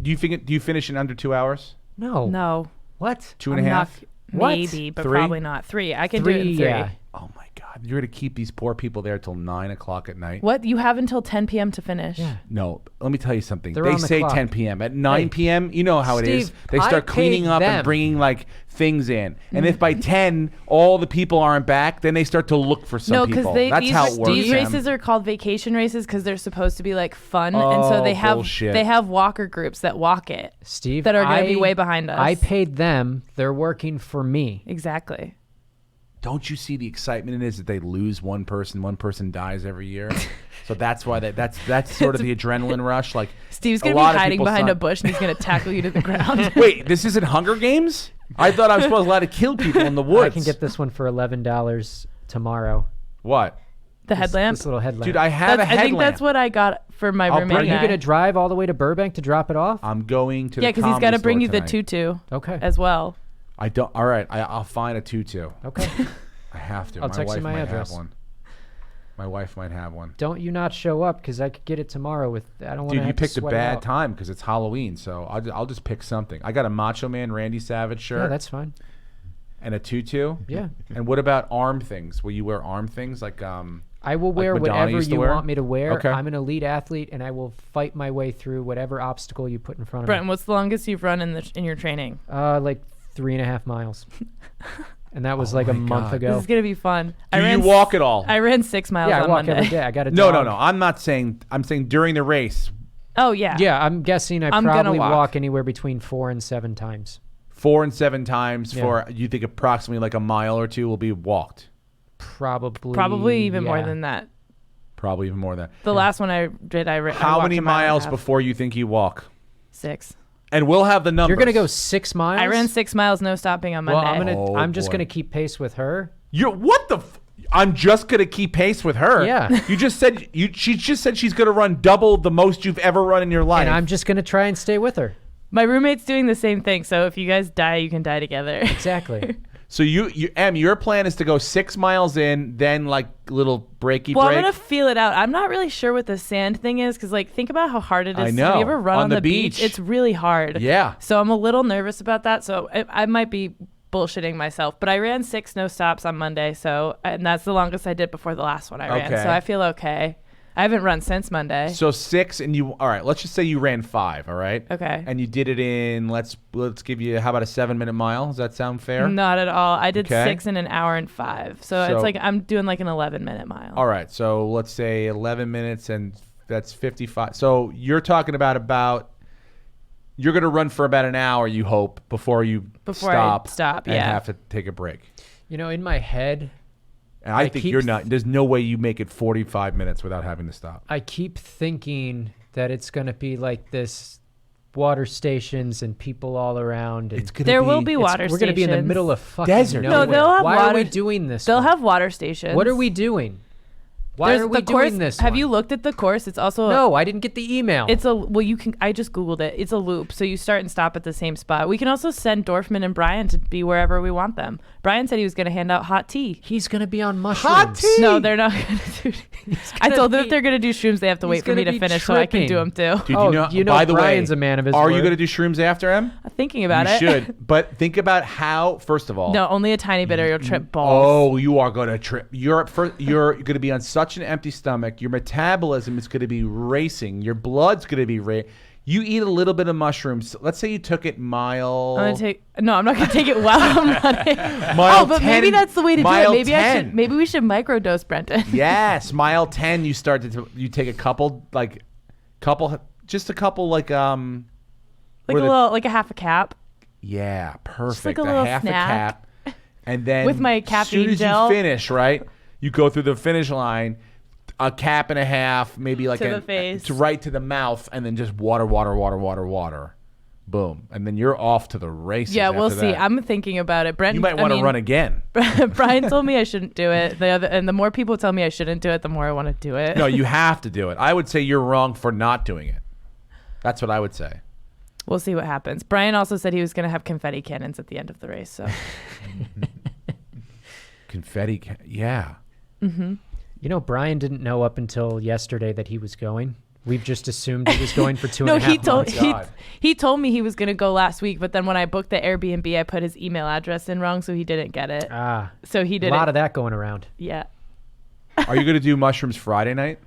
[SPEAKER 2] Do you finish in under 2 hours?
[SPEAKER 3] No.
[SPEAKER 5] No.
[SPEAKER 3] What?
[SPEAKER 2] Two and a half?
[SPEAKER 3] What?
[SPEAKER 5] Maybe, but
[SPEAKER 2] 3?
[SPEAKER 5] probably not. 3. I can do it in 3.
[SPEAKER 3] Yeah.
[SPEAKER 2] Oh my God! You're gonna keep these poor people there till 9 o'clock at night.
[SPEAKER 5] What? You have until 10 p.m. to finish.
[SPEAKER 3] Yeah.
[SPEAKER 2] No, let me tell you something.
[SPEAKER 3] They're
[SPEAKER 2] They
[SPEAKER 3] on the
[SPEAKER 2] say
[SPEAKER 3] clock.
[SPEAKER 2] 10 p.m. At 9
[SPEAKER 3] Hey,
[SPEAKER 2] p.m., you know how it is.
[SPEAKER 3] Steve,
[SPEAKER 2] They
[SPEAKER 3] I
[SPEAKER 2] start cleaning
[SPEAKER 3] paid
[SPEAKER 2] up and
[SPEAKER 3] them.
[SPEAKER 2] bringing like things in, and if by 10 all the people aren't back, then they start to look for some
[SPEAKER 5] No, because
[SPEAKER 2] people. That's how it works.
[SPEAKER 5] these
[SPEAKER 2] Em.
[SPEAKER 5] races are called vacation races because they're supposed to be like fun, and
[SPEAKER 2] Oh,
[SPEAKER 5] so they
[SPEAKER 2] bullshit.
[SPEAKER 5] have walker groups that walk it
[SPEAKER 3] Steve,
[SPEAKER 5] that are going to be way behind us.
[SPEAKER 3] I paid them. They're working for me.
[SPEAKER 5] Exactly.
[SPEAKER 2] Don't you see the excitement in it is that they lose one person dies every year. So that's why that's sort of the adrenaline rush. Like
[SPEAKER 5] Steve's
[SPEAKER 2] a
[SPEAKER 5] going to
[SPEAKER 2] lot
[SPEAKER 5] be
[SPEAKER 2] of
[SPEAKER 5] hiding
[SPEAKER 2] people
[SPEAKER 5] behind
[SPEAKER 2] sign-
[SPEAKER 5] a bush and he's going to tackle you to the ground.
[SPEAKER 2] Wait, this isn't Hunger Games? I thought I was supposed to allowed to kill people in the woods.
[SPEAKER 3] I can get this one for $11 tomorrow.
[SPEAKER 2] What?
[SPEAKER 5] The headlamp.
[SPEAKER 3] This little headlamp.
[SPEAKER 2] Dude, I have a
[SPEAKER 5] I
[SPEAKER 2] headlamp.
[SPEAKER 5] think that's what I got for my
[SPEAKER 2] I'll
[SPEAKER 5] roommate.
[SPEAKER 3] Are
[SPEAKER 2] bring
[SPEAKER 3] you
[SPEAKER 5] and I.
[SPEAKER 3] going to drive all the way to Burbank to drop it off?
[SPEAKER 2] I'm going to
[SPEAKER 5] Yeah,
[SPEAKER 2] the
[SPEAKER 5] because he's
[SPEAKER 2] got
[SPEAKER 5] got
[SPEAKER 2] to
[SPEAKER 5] bring you the
[SPEAKER 2] tonight.
[SPEAKER 5] tutu
[SPEAKER 3] Okay.
[SPEAKER 5] as well.
[SPEAKER 2] I don't. All right, I'll find a tutu.
[SPEAKER 3] Okay.
[SPEAKER 2] I have to.
[SPEAKER 3] I'll
[SPEAKER 2] my
[SPEAKER 3] text you
[SPEAKER 2] wife
[SPEAKER 3] my
[SPEAKER 2] might
[SPEAKER 3] address.
[SPEAKER 2] have one. My wife might have one.
[SPEAKER 3] Don't you not show up because I could get it tomorrow with. I don't want to.
[SPEAKER 2] Dude, you picked a bad time because it's Halloween, so I'll just pick something. I got a Macho Man Randy Savage shirt
[SPEAKER 3] Yeah, that's fine.
[SPEAKER 2] and a tutu.
[SPEAKER 3] Yeah.
[SPEAKER 2] And what about arm things? Will you wear arm things like
[SPEAKER 3] I will wear
[SPEAKER 2] Madonna
[SPEAKER 3] whatever
[SPEAKER 2] used to
[SPEAKER 3] you
[SPEAKER 2] wear?
[SPEAKER 3] want me to wear.
[SPEAKER 2] Okay.
[SPEAKER 3] I'm an elite athlete, and I will fight my way through whatever obstacle you put in front of
[SPEAKER 5] Brenton,
[SPEAKER 3] me.
[SPEAKER 5] what's the longest you've run in your training?
[SPEAKER 3] Like 3.5 miles, and that was like a
[SPEAKER 2] my
[SPEAKER 3] month
[SPEAKER 2] God.
[SPEAKER 3] ago.
[SPEAKER 5] This is gonna be fun.
[SPEAKER 2] do you walk at all?
[SPEAKER 5] I ran 6 miles
[SPEAKER 3] Yeah, I
[SPEAKER 5] on
[SPEAKER 3] walk
[SPEAKER 5] Monday.
[SPEAKER 3] every day. I got a
[SPEAKER 2] No.
[SPEAKER 3] dog.
[SPEAKER 2] I'm not saying. I'm saying during the race,
[SPEAKER 5] Oh yeah.
[SPEAKER 3] Yeah, I'm guessing
[SPEAKER 5] I'm gonna
[SPEAKER 3] probably
[SPEAKER 5] walk.
[SPEAKER 3] walk anywhere between 4 and 7 times.
[SPEAKER 2] 4 and 7 times
[SPEAKER 3] Yeah.
[SPEAKER 2] for you think approximately like a mile or two will be walked.
[SPEAKER 3] Probably
[SPEAKER 5] even more
[SPEAKER 3] yeah.
[SPEAKER 5] than that.
[SPEAKER 2] Probably even more than that.
[SPEAKER 5] The last one I did, I
[SPEAKER 2] How
[SPEAKER 5] walked
[SPEAKER 2] many
[SPEAKER 5] a mile and a
[SPEAKER 2] miles
[SPEAKER 5] half.
[SPEAKER 2] before you think you walk?
[SPEAKER 5] 6.
[SPEAKER 2] And we'll have the numbers.
[SPEAKER 3] You're gonna go 6 miles.
[SPEAKER 5] I ran 6 miles, no stopping on
[SPEAKER 3] Well,
[SPEAKER 5] Monday.
[SPEAKER 3] I'm just
[SPEAKER 2] boy.
[SPEAKER 3] gonna keep pace with her.
[SPEAKER 2] You're what the? I'm just gonna keep pace with her.
[SPEAKER 3] Yeah.
[SPEAKER 2] You just said She just said she's gonna run double the most you've ever run in your life.
[SPEAKER 3] And I'm just gonna try and stay with her.
[SPEAKER 5] My roommate's doing the same thing, so if you guys die, you can die together.
[SPEAKER 3] Exactly.
[SPEAKER 2] So Em, your plan is to go 6 miles in, then like little breaky
[SPEAKER 5] Well,
[SPEAKER 2] break.
[SPEAKER 5] I'm gonna feel it out. I'm not really sure what the sand thing is because, like, think about how hard it is.
[SPEAKER 2] I know.
[SPEAKER 5] Have you ever run
[SPEAKER 2] On
[SPEAKER 5] on
[SPEAKER 2] the
[SPEAKER 5] the beach?
[SPEAKER 2] beach.
[SPEAKER 5] It's really hard.
[SPEAKER 2] Yeah.
[SPEAKER 5] So I'm a little nervous about that. So I might be bullshitting myself, but I ran 6 no stops on Monday. And that's the longest I did before the last one I ran.
[SPEAKER 2] Okay.
[SPEAKER 5] So I feel okay. I haven't run since Monday.
[SPEAKER 2] So 6 and all right, let's just say you ran 5, all right?
[SPEAKER 5] Okay.
[SPEAKER 2] And you did it in let's give you how about a 7-minute mile? Does that sound fair?
[SPEAKER 5] Not at all. I did
[SPEAKER 2] Okay.
[SPEAKER 5] 6 in an hour and 5. So
[SPEAKER 2] So-
[SPEAKER 5] it's like I'm doing like an 11-minute mile.
[SPEAKER 2] All right. So let's say 11 minutes and that's 55. So you're talking about you're going to run for about an hour, you hope, before you
[SPEAKER 5] Before I
[SPEAKER 2] stop
[SPEAKER 5] stop,
[SPEAKER 2] and
[SPEAKER 5] yeah.
[SPEAKER 2] have to take a break.
[SPEAKER 3] You know, in my head,
[SPEAKER 2] And I
[SPEAKER 3] I
[SPEAKER 2] think
[SPEAKER 3] keep
[SPEAKER 2] you're not. There's no way you make it 45 minutes without having to stop.
[SPEAKER 3] I keep thinking that it's gonna be like this, water stations and people all around. And
[SPEAKER 2] It's gonna
[SPEAKER 5] There
[SPEAKER 2] be,
[SPEAKER 5] will be
[SPEAKER 3] it's-
[SPEAKER 5] water
[SPEAKER 3] We're gonna be in the
[SPEAKER 5] stations.
[SPEAKER 3] middle of fucking
[SPEAKER 2] Desert.
[SPEAKER 3] nowhere.
[SPEAKER 5] No, they'll have
[SPEAKER 3] Why are we
[SPEAKER 5] water-
[SPEAKER 3] doing this?
[SPEAKER 5] They'll
[SPEAKER 3] one?
[SPEAKER 5] have water stations.
[SPEAKER 3] What are we doing? Why
[SPEAKER 5] There's
[SPEAKER 3] are we
[SPEAKER 5] the course,
[SPEAKER 3] doing this?
[SPEAKER 5] Have
[SPEAKER 3] one?
[SPEAKER 5] you looked at the course? It's also
[SPEAKER 3] No, I didn't get the email.
[SPEAKER 5] you can. I just googled it. It's a loop, so you start and stop at the same spot. We can also send Dorfman and Brian to be wherever we want them. Brian said he was going to hand out hot tea.
[SPEAKER 3] He's gonna be on mushrooms.
[SPEAKER 2] Hot tea!
[SPEAKER 5] No, they're not going to do. I
[SPEAKER 3] gonna
[SPEAKER 5] told them
[SPEAKER 3] be-
[SPEAKER 5] if they're going to do shrooms, they have to
[SPEAKER 3] he's
[SPEAKER 5] wait for me
[SPEAKER 3] gonna
[SPEAKER 5] to
[SPEAKER 3] be
[SPEAKER 5] finish so I can do them
[SPEAKER 3] tripping.
[SPEAKER 5] too.
[SPEAKER 2] Dude,
[SPEAKER 3] Oh,
[SPEAKER 2] by the
[SPEAKER 3] Brian's
[SPEAKER 2] way,
[SPEAKER 3] a man of his
[SPEAKER 2] are you
[SPEAKER 3] word.
[SPEAKER 2] going to do shrooms after him?
[SPEAKER 5] thinking about
[SPEAKER 2] You
[SPEAKER 5] it.
[SPEAKER 2] should, but think about how. First of all,
[SPEAKER 5] No, only a tiny bit or you'll trip balls.
[SPEAKER 2] Oh, you are going to trip. You're going to be on such an empty stomach. Your metabolism is going to be racing. Your blood's going to be You eat a little bit of mushrooms. Let's say you took it mile.
[SPEAKER 5] I'm not gonna take it while I'm running.
[SPEAKER 2] Mile
[SPEAKER 5] but
[SPEAKER 2] 10,
[SPEAKER 5] maybe that's the way to do it.
[SPEAKER 2] mile
[SPEAKER 5] Maybe
[SPEAKER 2] 10.
[SPEAKER 5] Maybe we should microdose, Brenton.
[SPEAKER 2] Yes, mile 10. You start to you take a couple just a couple
[SPEAKER 5] like
[SPEAKER 2] where
[SPEAKER 5] like a half a cap.
[SPEAKER 2] Yeah, perfect.
[SPEAKER 5] like a little
[SPEAKER 2] half
[SPEAKER 5] snack.
[SPEAKER 2] a cap, and then
[SPEAKER 5] With my
[SPEAKER 2] as soon
[SPEAKER 5] caffeine
[SPEAKER 2] as
[SPEAKER 5] gel.
[SPEAKER 2] you finish, right? You go through the finish line. A cap and a half, maybe like
[SPEAKER 5] To the face.
[SPEAKER 2] to right to the mouth, and then just water. Boom. And then you're off to the races.
[SPEAKER 5] Yeah, we'll
[SPEAKER 2] after
[SPEAKER 5] see.
[SPEAKER 2] that.
[SPEAKER 5] I'm thinking about it. Brenton,
[SPEAKER 2] You might want to run again.
[SPEAKER 5] Brian told me I shouldn't do it. The more people tell me I shouldn't do it, the more I want to do it.
[SPEAKER 2] No, you have to do it. I would say you're wrong for not doing it. That's what I would say.
[SPEAKER 5] We'll see what happens. Brian also said he was going to have confetti cannons at the end of the race. So
[SPEAKER 2] Yeah.
[SPEAKER 3] You know, Brian didn't know up until yesterday that he was going. We've just assumed he was going for two
[SPEAKER 5] no,
[SPEAKER 3] and a half months.
[SPEAKER 5] he told me he was going to go last week, but then when I booked the Airbnb, I put his email address in wrong, so he didn't get it. So he
[SPEAKER 3] A
[SPEAKER 5] didn't.
[SPEAKER 3] lot of that going around.
[SPEAKER 5] Yeah.
[SPEAKER 2] Are you going to do mushrooms Friday night?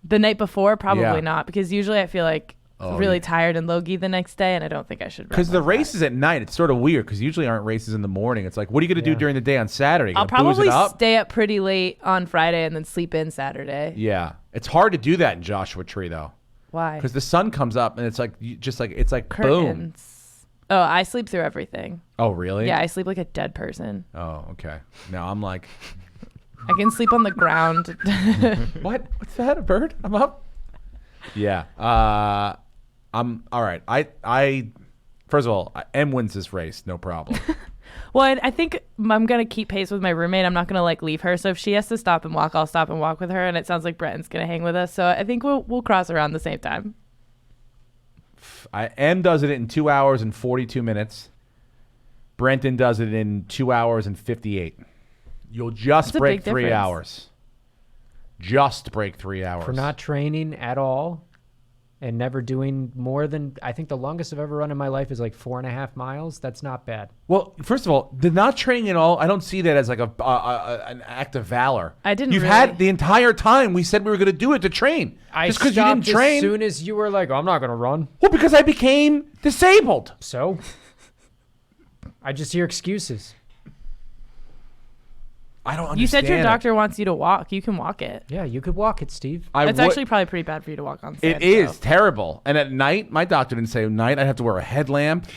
[SPEAKER 5] The night before, probably
[SPEAKER 2] Yeah.
[SPEAKER 5] not, because usually I feel like really tired and low-key the next day, and I don't think I should.
[SPEAKER 2] Because the race is at night. It's sort of weird because usually aren't races in the morning. It's like, what are you going to do during the day on Saturday?
[SPEAKER 5] I'll
[SPEAKER 2] Gonna booze
[SPEAKER 5] probably
[SPEAKER 2] it up?
[SPEAKER 5] stay up pretty late on Friday and then sleep in Saturday.
[SPEAKER 2] Yeah. It's hard to do that in Joshua Tree, though.
[SPEAKER 5] Why?
[SPEAKER 2] Because the sun comes up and it's like, it's like boom.
[SPEAKER 5] Curtains. Oh, I sleep through everything.
[SPEAKER 2] Oh, really?
[SPEAKER 5] Yeah, I sleep like a dead person.
[SPEAKER 2] Oh, okay. Now I'm like,
[SPEAKER 5] I can sleep on the ground.
[SPEAKER 2] what? What's that? A bird? I'm up. Yeah. I'm all right. I first of all, M wins this race, no problem.
[SPEAKER 5] Well, I think I'm going to keep pace with my roommate. I'm not going to like leave her. So if she has to stop and walk, I'll stop and walk with her. And it sounds like Brenton's going to hang with us. So I think we'll cross around the same time.
[SPEAKER 2] M does it in 2 hours and 42 minutes. Brenton does it in 2 hours and 58. You'll just
[SPEAKER 5] That's a
[SPEAKER 2] break
[SPEAKER 5] big
[SPEAKER 2] 3
[SPEAKER 5] difference.
[SPEAKER 2] hours. Just break 3 hours.
[SPEAKER 3] For not training at all and never doing more than, I think the longest I've ever run in my life is like 4.5 miles. That's not bad.
[SPEAKER 2] Well, first of all, the not training at all, I don't see that as like an act of valor.
[SPEAKER 5] I didn't
[SPEAKER 2] You've
[SPEAKER 5] really.
[SPEAKER 2] had the entire time we said we were going to do it to train.
[SPEAKER 3] I
[SPEAKER 2] Just because you didn't
[SPEAKER 3] stopped
[SPEAKER 2] train.
[SPEAKER 3] as soon as you were like, I'm not going to run.
[SPEAKER 2] Well, because I became disabled.
[SPEAKER 3] So I just hear excuses.
[SPEAKER 2] I don't understand.
[SPEAKER 5] You said your
[SPEAKER 2] it.
[SPEAKER 5] doctor wants you to walk. You can walk it.
[SPEAKER 3] Yeah, you could walk it, Steve.
[SPEAKER 5] It's actually probably pretty bad for you to walk on sand.
[SPEAKER 2] It is
[SPEAKER 5] though.
[SPEAKER 2] terrible. And at night, my doctor didn't say at night I'd have to wear a headlamp.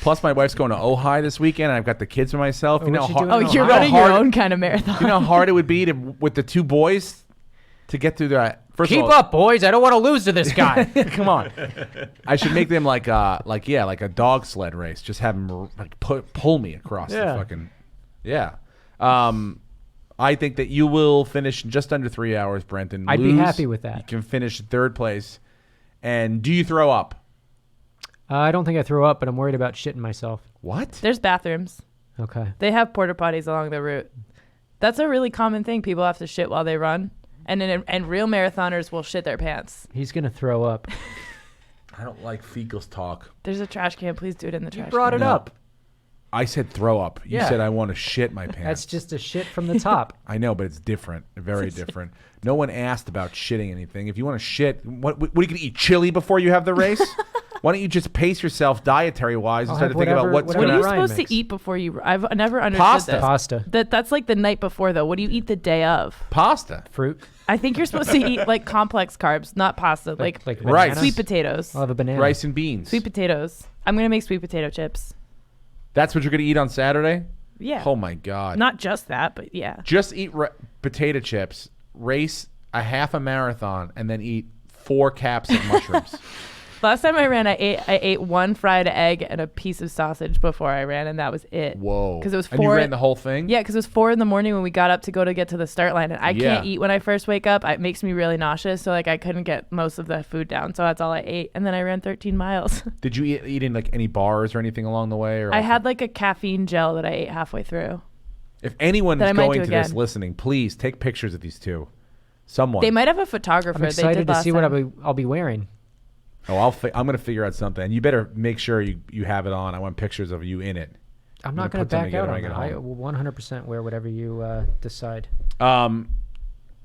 [SPEAKER 2] Plus, my wife's going to Ojai this weekend, and I've got the kids for myself. You know,
[SPEAKER 3] what you
[SPEAKER 2] how
[SPEAKER 3] doing
[SPEAKER 2] hard,
[SPEAKER 5] Oh,
[SPEAKER 3] in
[SPEAKER 5] you're
[SPEAKER 3] Ohio?
[SPEAKER 5] running your own kind of marathon.
[SPEAKER 2] you know how hard it would be with the two boys to get through that. First
[SPEAKER 3] Keep
[SPEAKER 2] of all,
[SPEAKER 3] up, boys. I don't want to lose to this guy.
[SPEAKER 2] Come on. I should make them like a dog sled race. Just have them like pull me across the
[SPEAKER 3] Yeah.
[SPEAKER 2] fucking. Yeah. I think that you will finish in just under 3 hours, Brenton.
[SPEAKER 3] I'd be happy with that.
[SPEAKER 2] You can finish third place. And do you throw up?
[SPEAKER 3] I don't think I threw up, but I'm worried about shitting myself.
[SPEAKER 2] What?
[SPEAKER 5] There's bathrooms.
[SPEAKER 3] Okay.
[SPEAKER 5] They have porta potties along the route. That's a really common thing. People have to shit while they run. And real marathoners will shit their pants.
[SPEAKER 3] He's going to throw up.
[SPEAKER 2] I don't like fecal talk.
[SPEAKER 5] There's a trash can. Please do it in the trash
[SPEAKER 3] Brought
[SPEAKER 5] can.
[SPEAKER 3] it up.
[SPEAKER 2] I said throw up. You
[SPEAKER 3] Yeah.
[SPEAKER 2] said I want to shit my pants.
[SPEAKER 3] That's just a shit from the top.
[SPEAKER 2] I know, but it's different. Very different. No one asked about shitting anything. If you want to shit, what are you going to eat? Chili before you have the race? Why don't you just pace yourself dietary-wise and
[SPEAKER 3] I'll
[SPEAKER 2] start to
[SPEAKER 3] have
[SPEAKER 2] think about what's
[SPEAKER 3] whatever
[SPEAKER 5] What
[SPEAKER 2] going
[SPEAKER 5] are you
[SPEAKER 2] to...
[SPEAKER 3] Ryan
[SPEAKER 5] supposed
[SPEAKER 3] makes.
[SPEAKER 5] to eat before you? I've never understood
[SPEAKER 2] Pasta.
[SPEAKER 5] this.
[SPEAKER 3] Pasta.
[SPEAKER 5] That's like the night before, though. What do you eat the day of?
[SPEAKER 2] Pasta.
[SPEAKER 3] Fruit.
[SPEAKER 5] I think you're supposed to eat like complex carbs, not pasta. Like
[SPEAKER 3] Like
[SPEAKER 2] Rice.
[SPEAKER 3] bananas?
[SPEAKER 5] sweet potatoes.
[SPEAKER 3] I'll have a banana.
[SPEAKER 2] Rice and beans.
[SPEAKER 5] Sweet potatoes. I'm gonna make sweet potato chips.
[SPEAKER 2] That's what you're going to eat on Saturday?
[SPEAKER 5] Yeah.
[SPEAKER 2] Oh, my God.
[SPEAKER 5] Not just that, but yeah.
[SPEAKER 2] Just eat potato chips, race a half a marathon, and then eat 4 caps of mushrooms.
[SPEAKER 5] Last time I ran, I ate one fried egg and a piece of sausage before I ran, and that was it.
[SPEAKER 2] Whoa.
[SPEAKER 5] 'Cause it was
[SPEAKER 2] And you
[SPEAKER 5] 4
[SPEAKER 2] ran the whole thing?
[SPEAKER 5] Yeah, because it was 4 a.m. when we got up to get to the start line, and I
[SPEAKER 2] Yeah.
[SPEAKER 5] can't eat when I first wake up. It makes me really nauseous, so like I couldn't get most of the food down, so that's all I ate, and then I ran 13 miles.
[SPEAKER 2] Did you eat in like any bars or anything along the way? Or
[SPEAKER 5] I had like a caffeine gel that I ate halfway through.
[SPEAKER 2] If anyone
[SPEAKER 5] that
[SPEAKER 2] is
[SPEAKER 5] I might
[SPEAKER 2] going
[SPEAKER 5] do
[SPEAKER 2] to this
[SPEAKER 5] again.
[SPEAKER 2] listening, please take pictures of these two. Someone.
[SPEAKER 5] They might have a photographer.
[SPEAKER 3] I'm
[SPEAKER 5] They
[SPEAKER 3] excited
[SPEAKER 5] did
[SPEAKER 3] to
[SPEAKER 5] last
[SPEAKER 3] see what
[SPEAKER 5] time.
[SPEAKER 3] I'll be wearing.
[SPEAKER 2] Oh, I'm going to figure out something. And you better make sure you have it on. I want pictures of you in it.
[SPEAKER 3] I'm not
[SPEAKER 2] gonna
[SPEAKER 3] going to
[SPEAKER 2] put
[SPEAKER 3] back
[SPEAKER 2] them
[SPEAKER 3] out
[SPEAKER 2] together
[SPEAKER 3] on
[SPEAKER 2] when I
[SPEAKER 3] that.
[SPEAKER 2] get
[SPEAKER 3] I will 100% wear whatever you decide.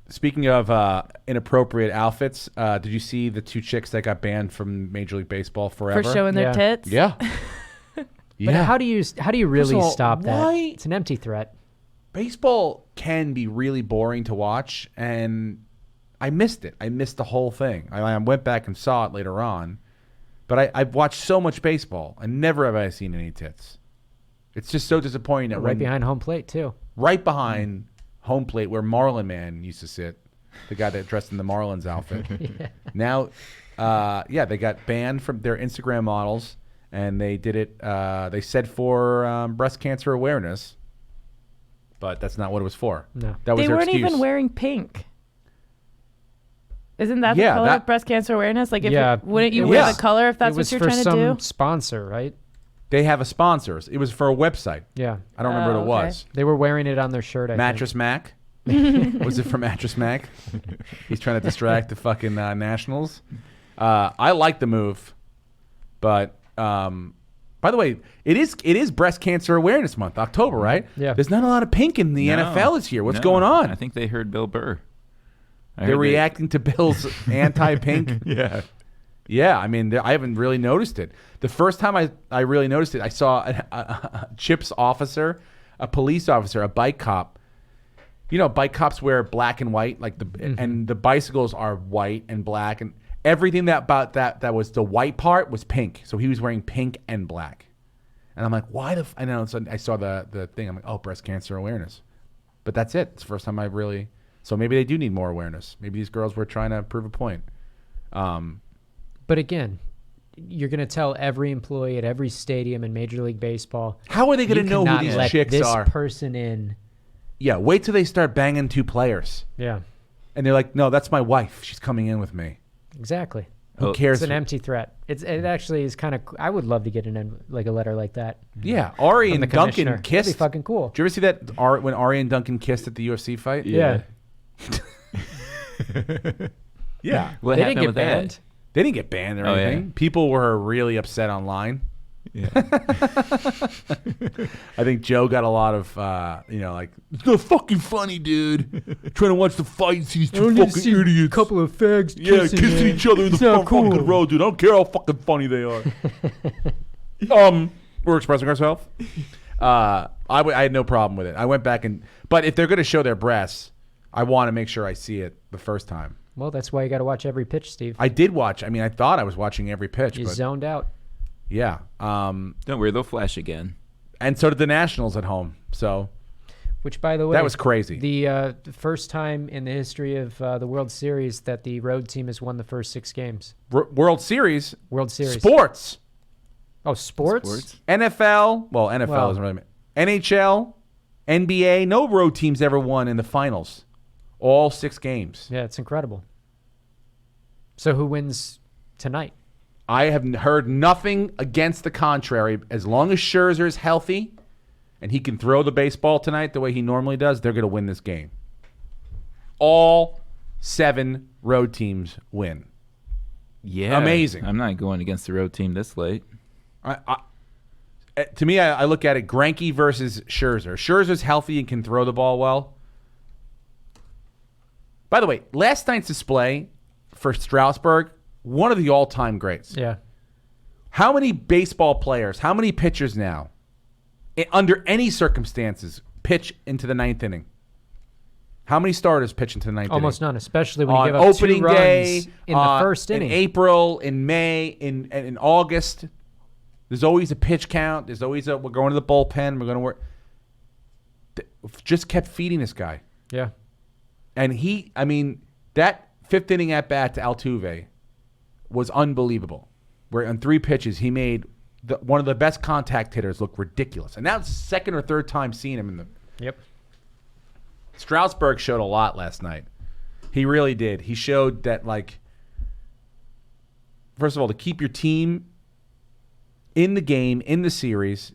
[SPEAKER 2] Speaking of inappropriate outfits, did you see the 2 chicks that got banned from Major League Baseball forever?
[SPEAKER 5] For showing their
[SPEAKER 3] Yeah.
[SPEAKER 5] tits.
[SPEAKER 2] Yeah.
[SPEAKER 3] But how do you really
[SPEAKER 2] First of all,
[SPEAKER 3] stop that?
[SPEAKER 2] why-
[SPEAKER 3] It's an empty threat.
[SPEAKER 2] Baseball can be really boring to watch, and I missed it. I missed the whole thing. I went back and saw it later on, but I've watched so much baseball, and never have I seen any tits. It's just so disappointing that
[SPEAKER 3] Right behind home plate, too.
[SPEAKER 2] right behind home plate where Marlin Man used to sit, the guy that dressed in the Marlins outfit. Now, they got banned from their Instagram models, and they did it. They said for breast cancer awareness, but that's not what it was for.
[SPEAKER 3] No.
[SPEAKER 2] That was
[SPEAKER 5] They
[SPEAKER 2] their
[SPEAKER 5] weren't
[SPEAKER 2] excuse.
[SPEAKER 5] even wearing pink. Isn't that the
[SPEAKER 2] Yeah,
[SPEAKER 5] color
[SPEAKER 2] that-
[SPEAKER 5] of breast cancer awareness? Like, if
[SPEAKER 3] Yeah.
[SPEAKER 5] wouldn't you
[SPEAKER 3] It
[SPEAKER 5] wear
[SPEAKER 2] was-
[SPEAKER 5] the color if that's
[SPEAKER 3] it was
[SPEAKER 5] what you're
[SPEAKER 3] for
[SPEAKER 5] trying to
[SPEAKER 3] some
[SPEAKER 5] do?
[SPEAKER 3] sponsor, right?
[SPEAKER 2] They have a sponsors. It was for a website.
[SPEAKER 3] Yeah.
[SPEAKER 2] I don't remember what it
[SPEAKER 5] Oh, okay.
[SPEAKER 2] was.
[SPEAKER 3] They were wearing it on their shirt, I
[SPEAKER 2] Mattress Mac. Was it for Mattress Mac? He's trying to distract the fucking Nationals. I like the move, but by the way, it is Breast Cancer Awareness Month, October, right?
[SPEAKER 3] Yeah.
[SPEAKER 2] There's not a lot of pink in the
[SPEAKER 4] No,
[SPEAKER 2] NFL this year. What's
[SPEAKER 4] no.
[SPEAKER 2] going on?
[SPEAKER 4] I think they heard Bill Burr.
[SPEAKER 2] They're reacting to Bill's anti-pink.
[SPEAKER 4] Yeah.
[SPEAKER 2] Yeah, I mean, I haven't really noticed it. The first time I really noticed it, I saw a CHIPS officer, a police officer, a bike cop. You know, bike cops wear black and white, like and the bicycles are white and black, and everything about that was the white part was pink. So he was wearing pink and black, and I'm like, why the? I know. So I saw the thing. I'm like, oh, breast cancer awareness, but that's it. It's the first time I really. So maybe they do need more awareness. Maybe these girls were trying to prove a point.
[SPEAKER 3] But again, you're going to tell every employee at every stadium in Major League Baseball.
[SPEAKER 2] How are they going to
[SPEAKER 3] you
[SPEAKER 2] know who
[SPEAKER 3] cannot
[SPEAKER 2] these
[SPEAKER 3] let
[SPEAKER 2] chicks
[SPEAKER 3] this
[SPEAKER 2] are?
[SPEAKER 3] person in.
[SPEAKER 2] Yeah, wait till they start banging 2 players.
[SPEAKER 3] Yeah,
[SPEAKER 2] And they're like, no, that's my wife. She's coming in with me.
[SPEAKER 3] exactly.
[SPEAKER 2] Who
[SPEAKER 4] Oh,
[SPEAKER 2] cares?
[SPEAKER 3] It's an empty threat. It actually is kind of. I would love to get a letter like that.
[SPEAKER 2] Yeah, Ari
[SPEAKER 3] From the
[SPEAKER 2] and Duncan
[SPEAKER 3] commissioner.
[SPEAKER 2] kissed.
[SPEAKER 3] That'd be fucking cool.
[SPEAKER 2] Did you ever see that when Ari and Duncan kissed at the UFC fight?
[SPEAKER 3] Yeah.
[SPEAKER 2] Yeah.
[SPEAKER 4] What
[SPEAKER 3] They
[SPEAKER 4] happened
[SPEAKER 3] didn't get
[SPEAKER 4] with
[SPEAKER 3] banned.
[SPEAKER 4] that?
[SPEAKER 2] They didn't get banned or
[SPEAKER 4] Oh,
[SPEAKER 2] anything.
[SPEAKER 4] yeah.
[SPEAKER 2] People were really upset online.
[SPEAKER 4] Yeah.
[SPEAKER 2] I think Joe got a lot of, like, it's not fucking funny, dude. Trying to watch the fight and see these 2 fucking idiots.
[SPEAKER 3] couple of fags
[SPEAKER 2] Kissing each other in the fucking road, dude. I don't care how fucking funny they are. We're expressing ourselves. I had no problem with it. I went back but if they're going to show their breasts, I want to make sure I see it the first time.
[SPEAKER 3] Well, that's why you got to watch every pitch, Steve.
[SPEAKER 2] I did watch. I mean, I thought I was watching every pitch,
[SPEAKER 3] You
[SPEAKER 2] but
[SPEAKER 3] zoned out.
[SPEAKER 2] yeah.
[SPEAKER 4] Don't worry, they'll flash again.
[SPEAKER 2] And so did the Nationals at home. So
[SPEAKER 3] Which, by the way,
[SPEAKER 2] that was crazy.
[SPEAKER 3] The first time in the history of the World Series that the road team has won the first 6 games.
[SPEAKER 2] World Series,
[SPEAKER 3] World Series.
[SPEAKER 2] sports,
[SPEAKER 3] Oh, sports?
[SPEAKER 2] NFL. Well, NFL
[SPEAKER 3] Well-
[SPEAKER 2] doesn't really. NHL, NBA. No road teams ever won in the finals. All 6 games.
[SPEAKER 3] Yeah, it's incredible. So who wins tonight?
[SPEAKER 2] I have heard nothing against the contrary. As long as Scherzer is healthy and he can throw the baseball tonight the way he normally does, they're going to win this game. All 7 road teams win.
[SPEAKER 4] Yeah.
[SPEAKER 2] Amazing.
[SPEAKER 4] I'm not going against the road team this late.
[SPEAKER 2] To me, I look at it, Greinke versus Scherzer. Scherzer's healthy and can throw the ball well. By the way, last night's display for Strasburg, one of the all-time greats.
[SPEAKER 3] Yeah.
[SPEAKER 2] How many baseball players, how many pitchers now, under any circumstances, pitch into the 9th inning? How many starters pitch into the 9th
[SPEAKER 3] Almost
[SPEAKER 2] inning?
[SPEAKER 3] none, especially when you
[SPEAKER 2] On
[SPEAKER 3] give up
[SPEAKER 2] opening
[SPEAKER 3] 2 runs
[SPEAKER 2] day,
[SPEAKER 3] in the first
[SPEAKER 2] in
[SPEAKER 3] inning.
[SPEAKER 2] April, in May, in August. There's always a pitch count. There's always we're going to the bullpen. We're going to work. Just kept feeding this guy.
[SPEAKER 3] Yeah.
[SPEAKER 2] And that 5th inning at bat to Altuve was unbelievable. Where on 3 pitches, he made one of the best contact hitters look ridiculous. And that was the 2nd or 3rd time seeing him in the.
[SPEAKER 3] Yep.
[SPEAKER 2] Strasburg showed a lot last night. He really did. He showed that, like, first of all, to keep your team in the game, in the series,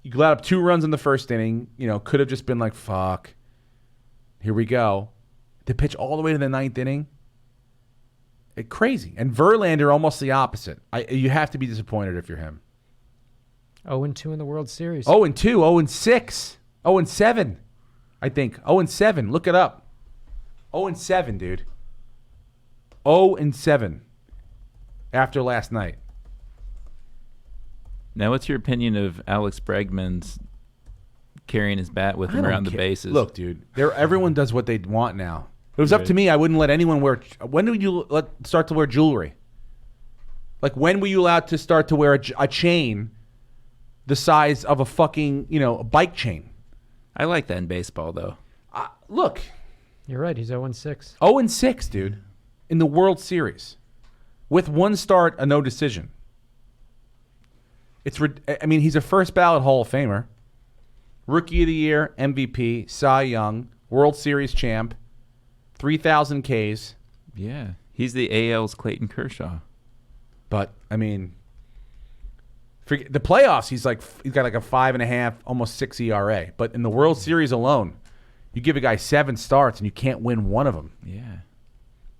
[SPEAKER 2] you let up 2 runs in the first inning, could have just been like, fuck, here we go. To pitch all the way to the 9th inning Crazy. And Verlander almost the opposite. You have to be disappointed if you're him.
[SPEAKER 3] 0-2 in the World Series.
[SPEAKER 2] 0-2, 0-6, 0-7, I think. 0-7. Look it up. 0-7, dude. 0-7 after last night.
[SPEAKER 4] Now, what's your opinion of Alex Bregman's carrying his bat with him around the bases?
[SPEAKER 2] Look, dude, everyone does what they want now. If it was up to me, I wouldn't let anyone wear. When do you start to wear jewelry? Like, when were you allowed to start to wear a chain the size of a fucking, a bike chain?
[SPEAKER 4] I like that in baseball, though.
[SPEAKER 2] Look,
[SPEAKER 3] You're right. He's 0-6.
[SPEAKER 2] 0-6, dude, in the World Series, with one start, a no decision. He's a first ballot Hall of Famer, Rookie of the Year, MVP, Cy Young, World Series champ, 3,000 Ks.
[SPEAKER 4] Yeah. He's the AL's Clayton Kershaw.
[SPEAKER 2] But forget the playoffs. He's got like a 5.5, almost 6 ERA. But in the World Series alone, you give a guy 7 starts and you can't win one of them.
[SPEAKER 4] Yeah.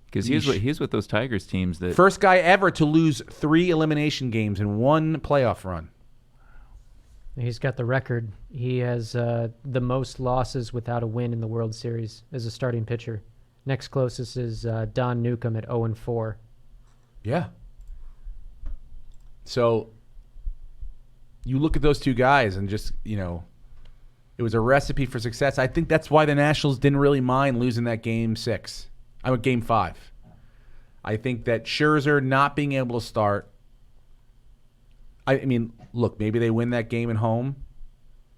[SPEAKER 4] Because he's with those Tigers teams that
[SPEAKER 2] First guy ever to lose 3 elimination games in one playoff run.
[SPEAKER 3] He's got the record. He has the most losses without a win in the World Series as a starting pitcher. Next closest is Don Newcomb at 0-4.
[SPEAKER 2] Yeah. So you look at those two guys and just, it was a recipe for success. I think that's why the Nationals didn't really mind losing that game 5. I think that Scherzer not being able to start, look, maybe they win that game at home.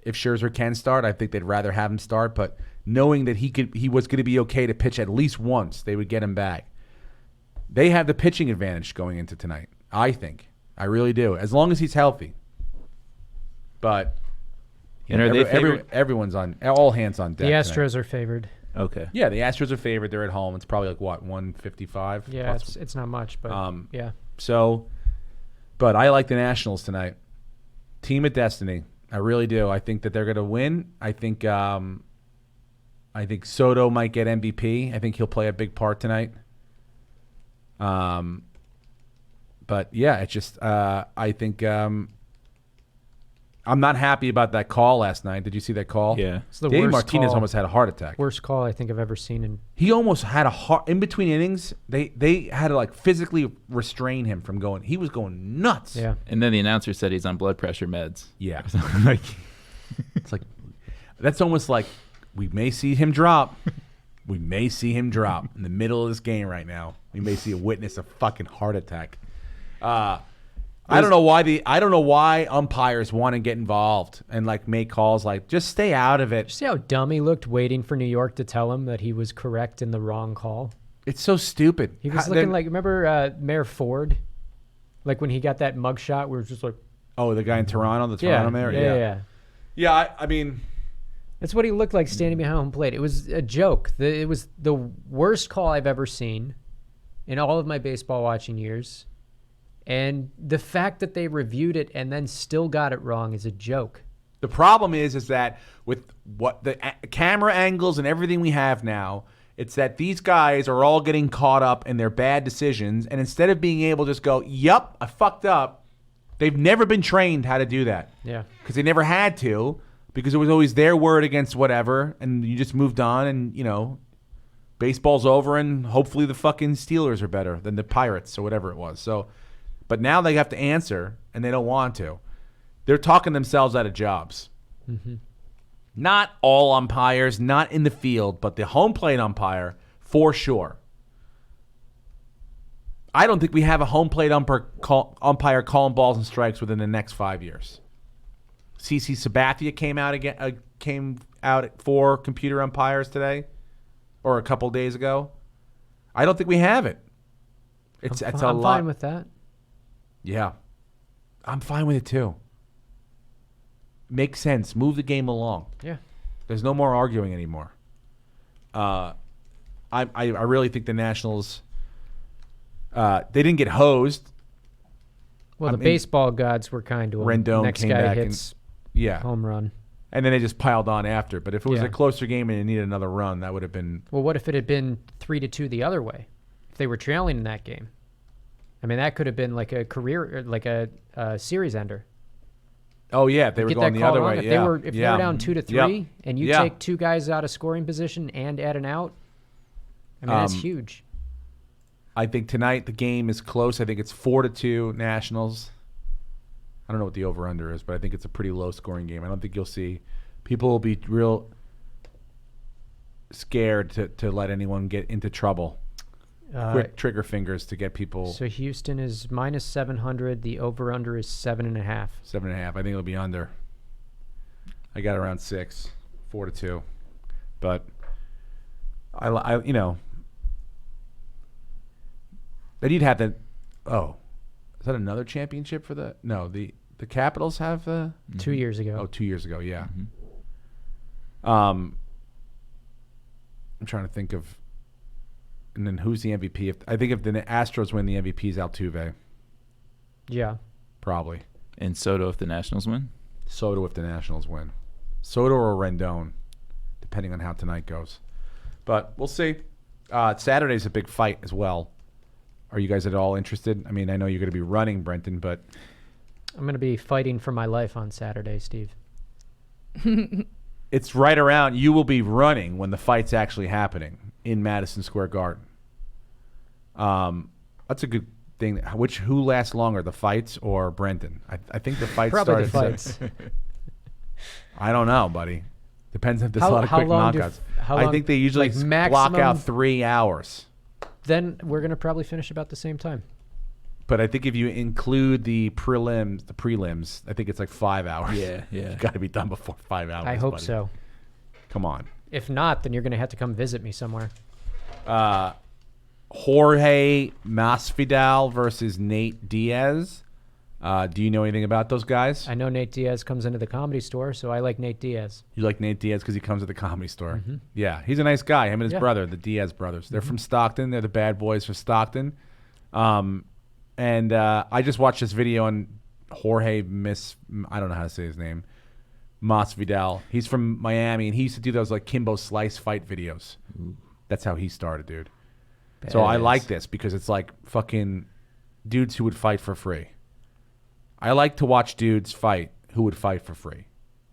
[SPEAKER 2] If Scherzer can start, I think they'd rather have him start, but knowing that he was going to be okay to pitch at least once, they would get him back. They have the pitching advantage going into tonight, I think. I really do, as long as he's healthy. But
[SPEAKER 4] And are they favored?
[SPEAKER 2] Everyone's on, all hands on deck.
[SPEAKER 3] The Astros are favored.
[SPEAKER 4] Okay.
[SPEAKER 2] Yeah, the Astros are favored. They're at home. It's probably like, what, 155?
[SPEAKER 3] Yeah,
[SPEAKER 2] Plus-
[SPEAKER 3] it's not much, but yeah.
[SPEAKER 2] So, but I like the Nationals tonight. Team of destiny. I really do. I think that they're going to win. I think Soto might get MVP. I think he'll play a big part tonight. But yeah, it's just I think I'm not happy about that call last night. Did you see that call?
[SPEAKER 4] Yeah.
[SPEAKER 3] It's the
[SPEAKER 2] Dave
[SPEAKER 3] worst
[SPEAKER 2] Martinez
[SPEAKER 3] call.
[SPEAKER 2] almost had a heart attack.
[SPEAKER 3] Worst call I think I've ever seen. And
[SPEAKER 2] He almost had a heart in between innings. They had to physically restrain him from going. He was going nuts.
[SPEAKER 3] yeah,
[SPEAKER 4] And then the announcer said he's on blood pressure meds.
[SPEAKER 2] Yeah.
[SPEAKER 4] Like,
[SPEAKER 2] It's like that's almost like we may see him drop. We may see him drop in the middle of this game right now. We may see a witness a fucking heart attack. I don't know why umpires want to get involved and make calls just stay out of it.
[SPEAKER 3] Did you see how dumb he looked waiting for New York to tell him that he was correct in the wrong call?
[SPEAKER 2] It's so stupid.
[SPEAKER 3] He was looking remember Mayor Ford? Like when he got that mugshot, we were just like,
[SPEAKER 2] the guy in Toronto, the
[SPEAKER 3] yeah,
[SPEAKER 2] Toronto mayor.
[SPEAKER 3] yeah.
[SPEAKER 2] Yeah, I mean,
[SPEAKER 3] That's what he looked like standing behind home plate. It was a joke. It was the worst call I've ever seen in all of my baseball watching years. And the fact that they reviewed it and then still got it wrong is a joke.
[SPEAKER 2] the problem is that with what the camera angles and everything we have now, it's that these guys are all getting caught up in their bad decisions, and instead of being able to just go, "Yup, I fucked up," they've never been trained how to do that.
[SPEAKER 3] Yeah.
[SPEAKER 2] Because they never had to, because it was always their word against whatever, and you just moved on, and baseball's over, and hopefully the fucking Steelers are better than the Pirates or whatever it was. So, but now they have to answer, and they don't want to. They're talking themselves out of jobs.
[SPEAKER 3] Mm-hmm.
[SPEAKER 2] Not all umpires, not in the field, but the home plate umpire, for sure. I don't think we have a home plate umpire calling balls and strikes within the next 5 years. CC Sabathia came out for computer umpires today, or a couple days ago. I don't think we have it. It's a
[SPEAKER 3] I'm
[SPEAKER 2] lot.
[SPEAKER 3] fine with that.
[SPEAKER 2] Yeah, I'm fine with it too. Makes sense. Move the game along.
[SPEAKER 3] Yeah.
[SPEAKER 2] There's no more arguing anymore. I really think the Nationals. They didn't get hosed.
[SPEAKER 3] Well,
[SPEAKER 2] I
[SPEAKER 3] the
[SPEAKER 2] mean,
[SPEAKER 3] baseball gods were kind to him.
[SPEAKER 2] Rendon
[SPEAKER 3] Next
[SPEAKER 2] came
[SPEAKER 3] guy
[SPEAKER 2] back
[SPEAKER 3] hits
[SPEAKER 2] Yeah,
[SPEAKER 3] home run.
[SPEAKER 2] and then they just piled on after. But if it was
[SPEAKER 3] Yeah.
[SPEAKER 2] a closer game and it needed another run, that would have been.
[SPEAKER 3] Well, what if it had been 3-2 the other way? if they were trailing in that game. I mean, that could have been like a career, like a series ender.
[SPEAKER 2] Oh yeah, if they were
[SPEAKER 3] Get
[SPEAKER 2] going
[SPEAKER 3] that
[SPEAKER 2] the
[SPEAKER 3] call
[SPEAKER 2] other
[SPEAKER 3] wrong.
[SPEAKER 2] way.
[SPEAKER 3] If
[SPEAKER 2] Yeah.
[SPEAKER 3] they were down 2-3,
[SPEAKER 2] Yep.
[SPEAKER 3] and you
[SPEAKER 2] Yeah.
[SPEAKER 3] take two guys out of scoring position and add an out, I mean, that's huge.
[SPEAKER 2] I think tonight the game is close. I think it's 4-2 Nationals. I don't know what the over/under is, but I think it's a pretty low-scoring game. I don't think you'll see people will be real scared to let anyone get into trouble. Quick trigger fingers to get people.
[SPEAKER 3] So Houston is minus 700. The over/under is 7.5.
[SPEAKER 2] 7.5. I think it'll be under. I got around 6, 4-2, but I you know. Then you'd have to. Oh, is that another championship for the? No, the Capitals have.
[SPEAKER 3] 2 years ago.
[SPEAKER 2] Oh, 2 years ago, yeah.
[SPEAKER 4] Mm-hmm.
[SPEAKER 2] I'm trying to think of. And then who's the MVP? I think if the Astros win, the MVP is Altuve.
[SPEAKER 3] Yeah.
[SPEAKER 2] Probably.
[SPEAKER 4] And Soto if the Nationals win?
[SPEAKER 2] Soto if the Nationals win. Soto or Rendon, depending on how tonight goes. But we'll see. Saturday's a big fight as well. Are you guys at all interested? I mean, I know you're going to be running, Brenton, but
[SPEAKER 3] I'm going to be fighting for my life on Saturday, Steve.
[SPEAKER 2] it's right around. You will be running when the fight's actually happening in Madison Square Garden. That's a good thing. Who lasts longer, the fights or Brenton? I think the fights
[SPEAKER 3] Probably
[SPEAKER 2] started.
[SPEAKER 3] the fights.
[SPEAKER 2] I don't know, buddy. Depends if there's
[SPEAKER 3] How-
[SPEAKER 2] a lot of
[SPEAKER 3] how
[SPEAKER 2] quick
[SPEAKER 3] long do
[SPEAKER 2] knockouts.
[SPEAKER 3] how
[SPEAKER 2] I
[SPEAKER 3] long-
[SPEAKER 2] think they usually
[SPEAKER 3] like
[SPEAKER 2] block out
[SPEAKER 3] maximum-
[SPEAKER 2] 3 hours.
[SPEAKER 3] Then we're going to probably finish about the same time.
[SPEAKER 2] But I think if you include the prelims, I think it's like 5 hours.
[SPEAKER 4] Yeah.
[SPEAKER 2] You got to be done before 5 hours.
[SPEAKER 3] I hope
[SPEAKER 2] buddy.
[SPEAKER 3] so.
[SPEAKER 2] Come on.
[SPEAKER 3] If not, then you're going to have to come visit me somewhere.
[SPEAKER 2] Jorge Masvidal versus Nate Diaz. Do you know anything about those guys?
[SPEAKER 3] I know Nate Diaz comes into the Comedy Store, so I like Nate Diaz.
[SPEAKER 2] You like Nate Diaz because he comes to the Comedy Store. Yeah, he's a nice guy. Him and his
[SPEAKER 3] Yeah.
[SPEAKER 2] brother, the Diaz brothers. They're from Stockton. They're the bad boys from Stockton. And I just watched this video on Jorge I don't know how to say his name. Masvidal. He's from Miami, and he used to do those like Kimbo Slice fight videos. That's how he started, dude. So I
[SPEAKER 4] Badass.
[SPEAKER 2] like this because it's like fucking dudes who would fight for free. I like to watch dudes fight who would fight for free.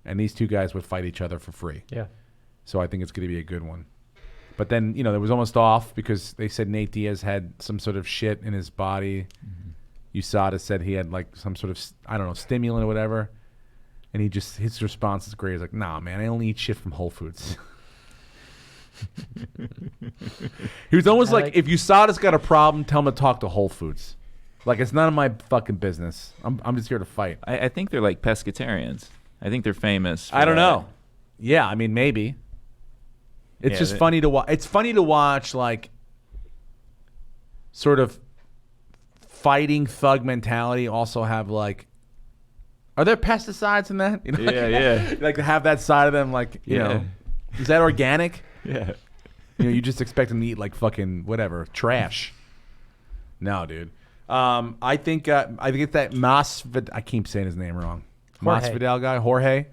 [SPEAKER 2] And these two guys would fight each other for free.
[SPEAKER 3] Yeah.
[SPEAKER 2] So I think it's going to be a good one. But then, it was almost off because they said Nate Diaz had some sort of shit in his body. USADA said he had like some sort of, stimulant or whatever. And his response is great. He's like, nah, man, I only eat shit from Whole Foods. He was almost like, if USADA's got a problem, tell him to talk to Whole Foods. Like, it's none of my fucking business. I'm just here to fight.
[SPEAKER 4] I think they're like pescatarians. I think they're famous. For
[SPEAKER 2] I don't
[SPEAKER 4] that.
[SPEAKER 2] know. Yeah, I mean, maybe. It's
[SPEAKER 4] Yeah,
[SPEAKER 2] just funny to watch. It's funny to watch, like, sort of fighting thug mentality also have, like, are there pesticides in that?
[SPEAKER 4] Yeah.
[SPEAKER 2] Like to have that side of them, like, you
[SPEAKER 4] Yeah.
[SPEAKER 2] know, is that organic?
[SPEAKER 4] Yeah.
[SPEAKER 2] You just expect them to eat, like, fucking whatever, trash. No, dude. I think it's that I keep saying his name wrong.
[SPEAKER 3] Jorge.
[SPEAKER 2] Masvidal guy, Jorge.